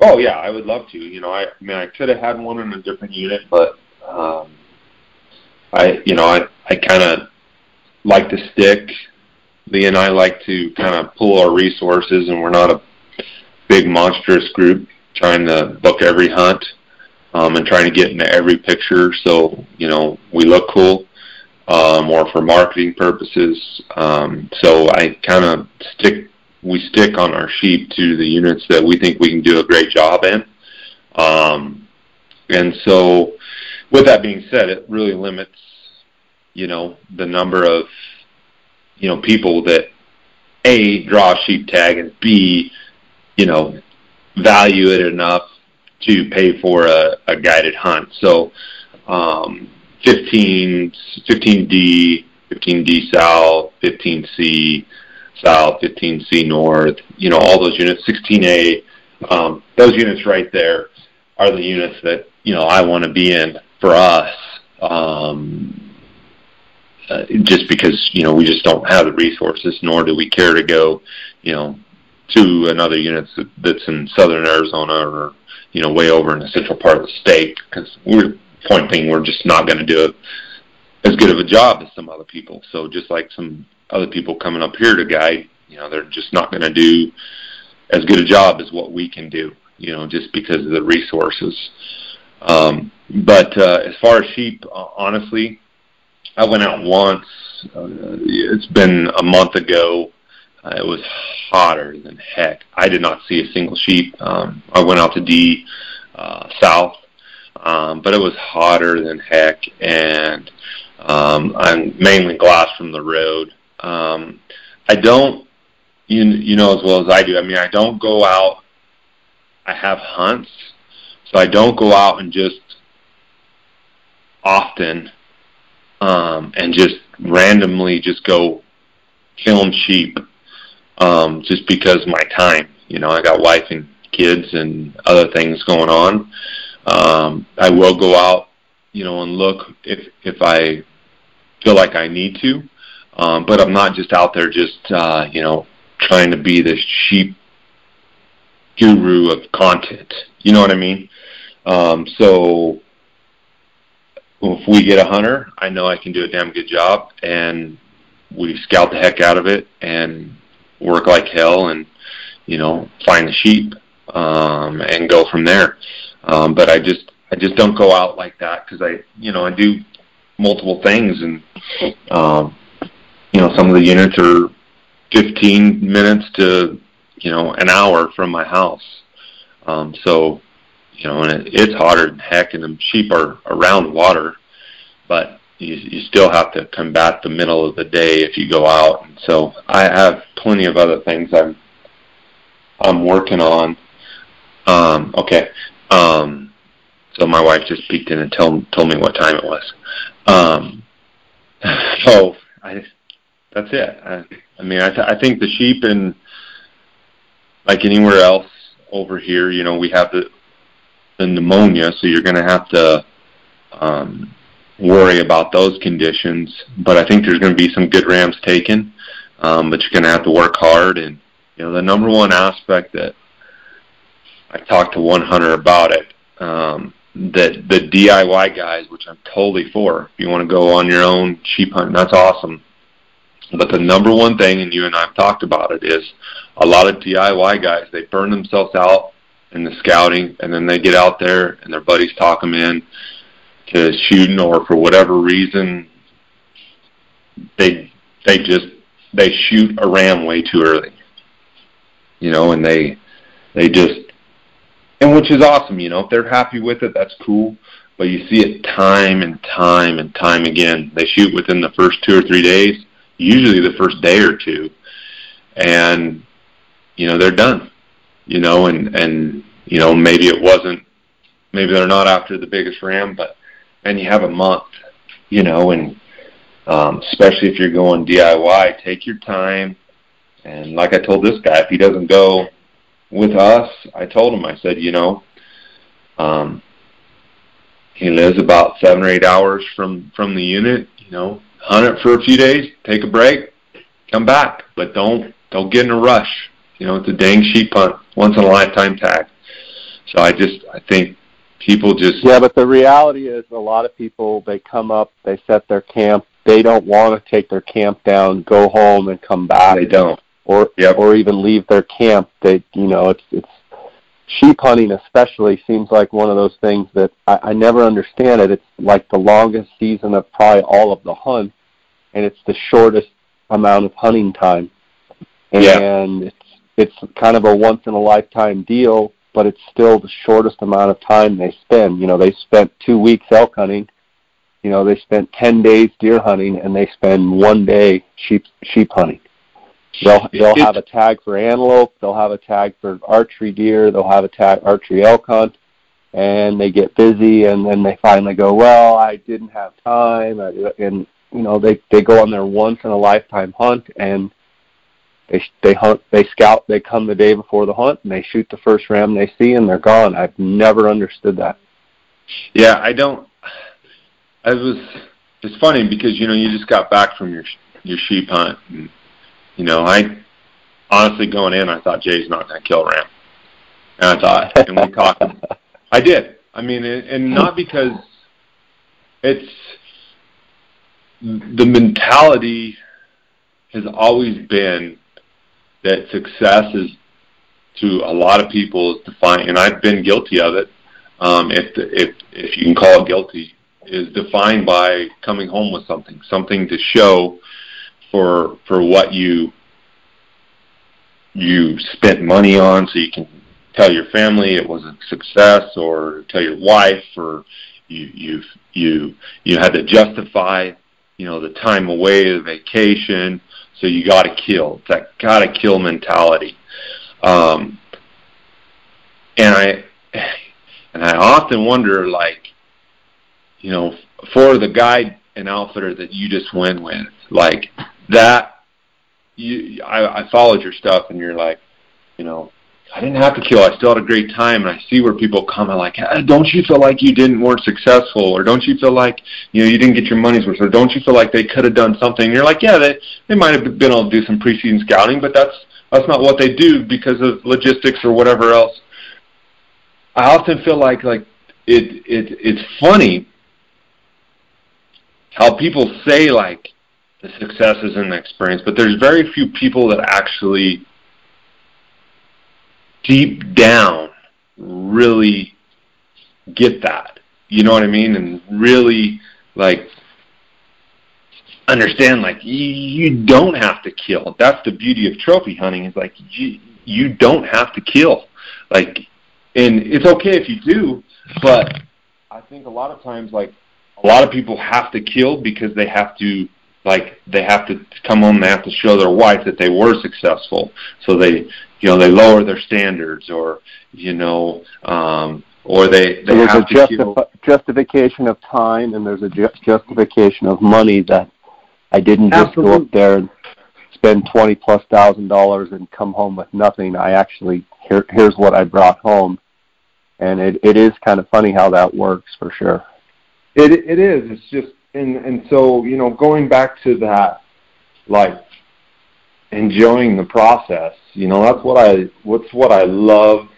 Oh yeah, I would love to. I could have had one in a different unit, but I kind of like to stick. Lee and I like to kind of pool our resources, and we're not a big monstrous group trying to book every hunt and trying to get into every picture. So we look cool, or for marketing purposes. So I kind of we stick on our sheep to the units that we think we can do a great job in. And so with that being said, it really limits, the number of, people that A, draw a sheep tag, and B, value it enough to pay for a guided hunt. So 15D, 15D South, 15C South, 15C North, all those units, 16A, those units right there are the units that, I want to be in for us, just because, we just don't have the resources, nor do we care to go, to another unit that's in southern Arizona or, way over in the central part of the state, because we're just not going to do as good of a job as some other people. So just like some other people coming up here to guide, they're just not going to do as good a job as what we can do, just because of the resources. But as far as sheep, honestly, I went out once. It's been a month ago. It was hotter than heck. I did not see a single sheep. I went out to D South, but it was hotter than heck, and I'm mainly glass from the road. I don't, as well as I do. I don't go out. I have hunts, so I don't go out and just often and just randomly just go film sheep just because of my time. I got wife and kids and other things going on. I will go out, and look if I feel like I need to. But I'm not just out there just, trying to be this sheep guru of content. You know what I mean? So if we get a hunter, I know I can do a damn good job, and we scout the heck out of it and work like hell. And, find the sheep, and go from there. But I just don't go out like that, because I do multiple things, and some of the units are 15 minutes to an hour from my house. So and it's hotter than heck, and the sheep are around water, but you still have to combat the middle of the day if you go out. And so I have plenty of other things I'm working on. Okay. So my wife just peeked in and told me what time it was. So that's it. I think the sheep, and like anywhere else over here, we have the pneumonia, so you're going to have to worry about those conditions. But I think there's going to be some good rams taken, but you're going to have to work hard. And the number one aspect that I talked to one hunter about it, that the DIY guys, which I'm totally for, if you want to go on your own sheep hunting, that's awesome. But the number one thing, and you and I have talked about it, is a lot of DIY guys, they burn themselves out in the scouting, and then they get out there and their buddies talk them in to shooting, or for whatever reason they shoot a ram way too early, and they just, and which is awesome, if they're happy with it, that's cool. But you see it time and time and time again. They shoot within the first 2 or 3 days, usually the first day or two, and they're done. And maybe they're not after the biggest ram, but then you have a month, and especially if you're going DIY, take your time. And like I told this guy, if he doesn't go with us, I told him, I said, he lives about 7 or 8 hours from the unit, hunt it for a few days, take a break, come back, but don't get in a rush. It's a dang sheep hunt, once in a lifetime tag. So I think people just... Yeah, but the reality is a lot of people, they come up, they set their camp, they don't want to take their camp down, go home and come back. They don't. Or even leave their camp. It's sheep hunting especially seems like one of those things that I never understand it. It's like the longest season of probably all of the hunt, and it's the shortest amount of hunting time. And it's kind of a once-in-a-lifetime deal, but it's still the shortest amount of time they spend. They spent 2 weeks elk hunting. They spent 10 days deer hunting, and they spend 1 day sheep hunting. They'll have a tag for antelope, they'll have a tag for archery deer, they'll have a tag archery elk hunt, and they get busy, and then they finally go, well, I didn't have time, and they go on their once-in-a-lifetime hunt, and they hunt, they scout, they come the day before the hunt, and they shoot the first ram they see, and they're gone. I've never understood that. Yeah, I don't. It's funny because you just got back from your sheep hunt, and I honestly, going in, I thought Jay's not going to kill a ram, and I thought, and we talked. I did. And not because it's the mentality has always been that success is, to a lot of people, is defined, and I've been guilty of it. If you can call it guilty, is defined by coming home with something to show for what you spent money on, so you can tell your family it was a success, or tell your wife, or you had to justify the time away, the vacation, so you got to kill. It's that got to kill mentality. And I often wonder, like, for the guide and outfitter that you just went with, like that, I followed your stuff, and you're like, I didn't have to kill. I still had a great time, and I see where people comment like, don't you feel like you weren't successful, or don't you feel like you didn't get your money's worth, or don't you feel like they could have done something? And you're like, yeah, they might have been able to do some preseason scouting, but that's not what they do because of logistics or whatever else. I often feel like it's funny how people say like the success is in the experience, but there's very few people that actually deep down really get that. You know what I mean? And really, like, understand, like, you don't have to kill. That's the beauty of trophy hunting, is like, you don't have to kill. Like, and it's okay if you do, but I think a lot of times, like, a lot of people have to kill because they have to, like, they have to come home and they have to show their wife that they were successful. So they, you know, they lower their standards, or, you know, or they have to kill. Justification of time, and there's a justification of money, that I didn't just go up there and spend $20,000+ and come home with nothing. I actually, here's what I brought home. And it is kind of funny how that works, for sure. It is. It's just, and so, you know, going back to that, like, enjoying the process, you know, that's what I love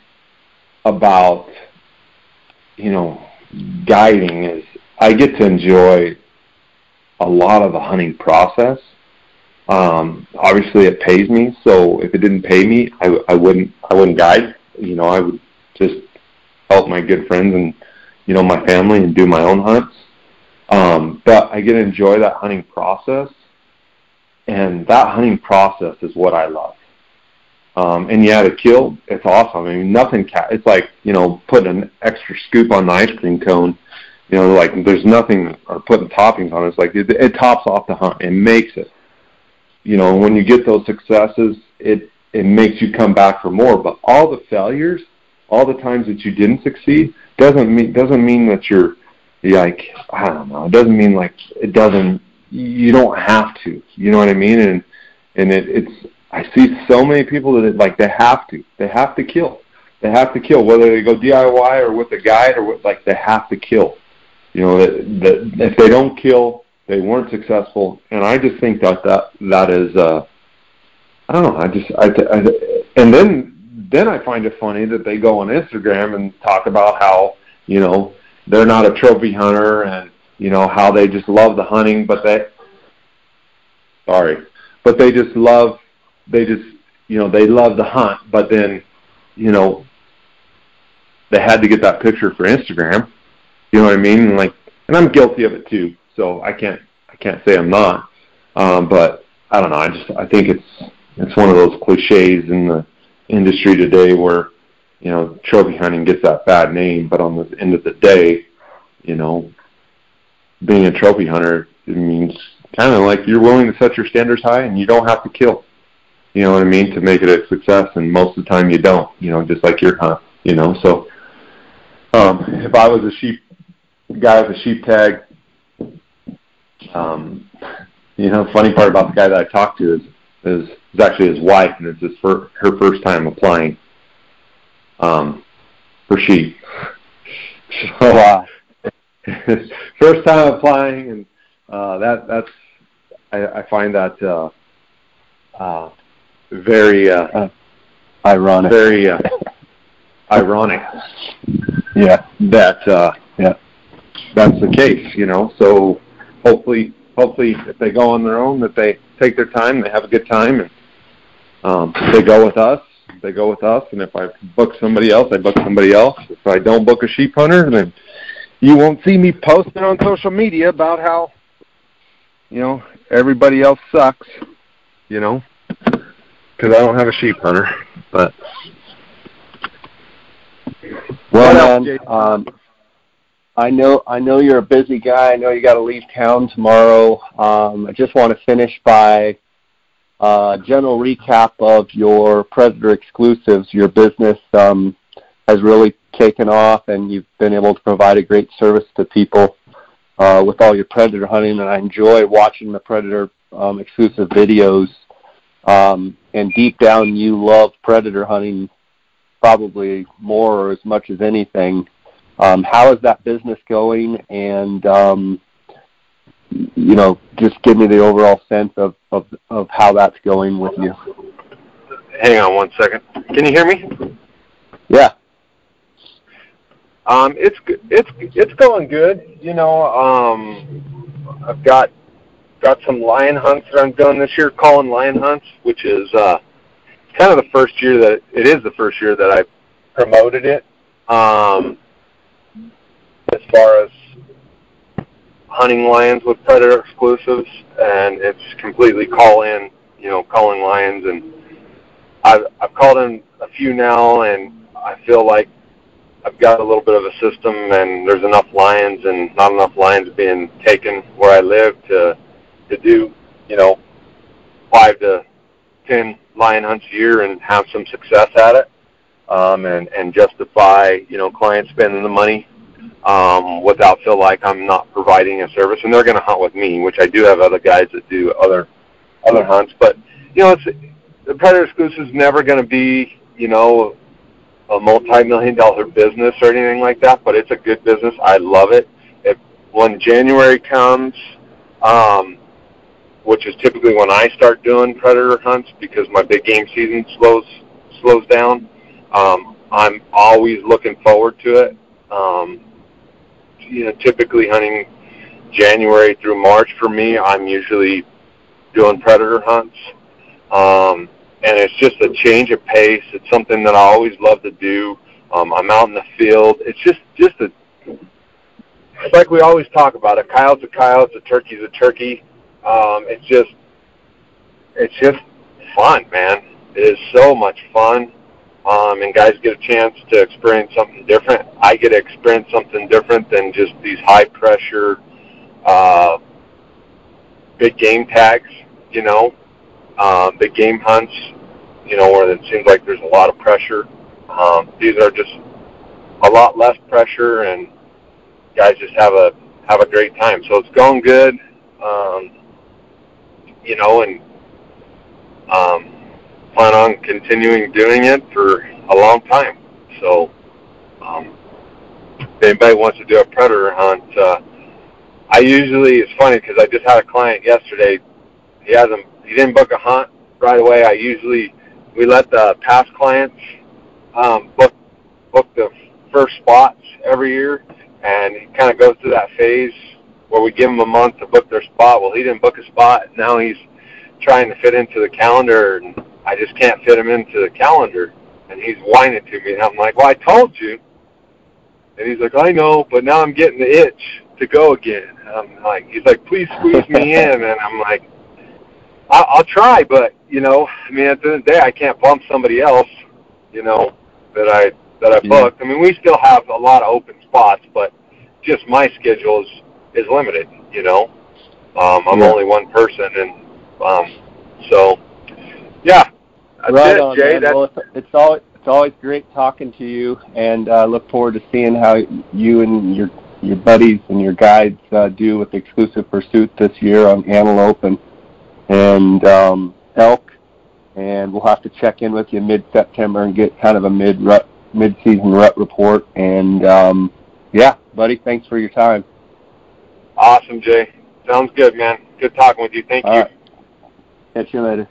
about, you know, guiding, is I get to enjoy a lot of the hunting process. Obviously it pays me, so if it didn't pay me, I wouldn't guide. You know, I would just help my good friends and, you know, my family, and do my own hunts. But I get to enjoy that hunting process, and that hunting process is what I love. And yeah, to kill, it's awesome. I mean, it's like, you know, putting an extra scoop on the ice cream cone. You know, like, there's nothing, or putting toppings on it. It's like, it tops off the hunt. It makes it. You know, when you get those successes, it makes you come back for more. But all the failures, all the times that you didn't succeed, doesn't mean that you're like, I don't know. It doesn't mean, like, you don't have to. You know what I mean? And it's, I see so many people that, like, they have to kill. They have to kill, whether they go DIY or with a guide, or with, like, they have to kill. You know, that if they don't kill, they weren't successful. And I just think that is, I don't know. And then I find it funny that they go on Instagram and talk about how, you know, they're not a trophy hunter, and, you know, how they just love the hunting, but they love the hunt, but then, you know, they had to get that picture for Instagram. You know what I mean? And I'm guilty of it too, so I can't say I'm not. But I don't know. I think it's one of those cliches in the industry today, where, you know, trophy hunting gets that bad name, but on the end of the day, you know, being a trophy hunter, it means kind of like you're willing to set your standards high, and you don't have to kill. You know what I mean? To make it a success, and most of the time you don't. You know, just like your hunt. You know, so if I was a guy with a sheep tag, you know, the funny part about the guy that I talked to is actually his wife, and it's her first time applying for sheep. So first time applying, and I find that very ironic. Very ironic. Yeah. That's the case, you know. So hopefully if they go on their own, that they take their time, they have a good time, and they go with us. And if I book somebody else, I book somebody else. If I don't book a sheep hunter, then you won't see me posting on social media about how, you know, everybody else sucks, you know, because I don't have a sheep hunter. But well, man, I know you're a busy guy. I know you got to leave town tomorrow. I just want to finish by general recap of your Predator exclusives. Your business has really taken off, and you've been able to provide a great service to people with all your Predator hunting. And I enjoy watching the Predator exclusive videos. And deep down, you love Predator hunting probably more or as much as anything. How is that business going? And you know, just give me the overall sense of how that's going with you. Hang on one second. Can you hear me? Yeah. It's going good. You know, I've got some lion hunts that I'm doing this year, calling lion hunts, which is kind of the first year that I promoted it. As far as hunting lions with predator exclusives, and it's completely calling lions, and I've called in a few now, and I feel like I've got a little bit of a system, and there's enough lions and not enough lions being taken where I live to do 5 to 10 lion hunts a year and have some success at it, and justify clients spending the money without feel like I'm not providing a service. And they're going to hunt with me, which I do have other guys that do other hunts. But the predator exclusive is never going to be a multi-million-dollar business or anything like that, but it's a good business. I love it. When January comes, which is typically when I start doing predator hunts because my big game season slows down, I'm always looking forward to it. Typically hunting January through March for me, I'm usually doing predator hunts. And it's just a change of pace. It's something that I always love to do. I'm out in the field. It's just it's like we always talk about. A coyote's a coyote, a turkey's a turkey. It's just fun, man. It is so much fun. And guys get a chance to experience something different. I get to experience something different than just these high pressure, big game tags, big game hunts, where it seems like there's a lot of pressure. These are just a lot less pressure, and guys just have a great time. So it's going good, and plan on continuing doing it for a long time. So if anybody wants to do a predator hunt, it's funny because I just had a client yesterday. He didn't book a hunt right away. We let the past clients book the first spots every year, and he kind of goes through that phase where we give him a month to book their spot. Well, he didn't book a spot. Now he's trying to fit into the calendar, and I just can't fit him into the calendar. And he's whining to me, and I'm like, well, I told you. And he's like, I know, but now I'm getting the itch to go again. He's like, please squeeze me in. And I'm like, I'll try, but, at the end of the day, I can't bump somebody else, that I booked. We still have a lot of open spots, but just my schedule is limited, I'm only one person, and so, yeah, that's right it, on, Jay. Well, it's always great talking to you, and look forward to seeing how you and your buddies and your guides do with Exclusive Pursuit this year on antelope and elk, and we'll have to check in with you mid-September and get kind of a mid-season rut report. And yeah, buddy, thanks for your time. Awesome, Jay. Sounds good, man. Good talking with you. Thank you. All right. Catch you later.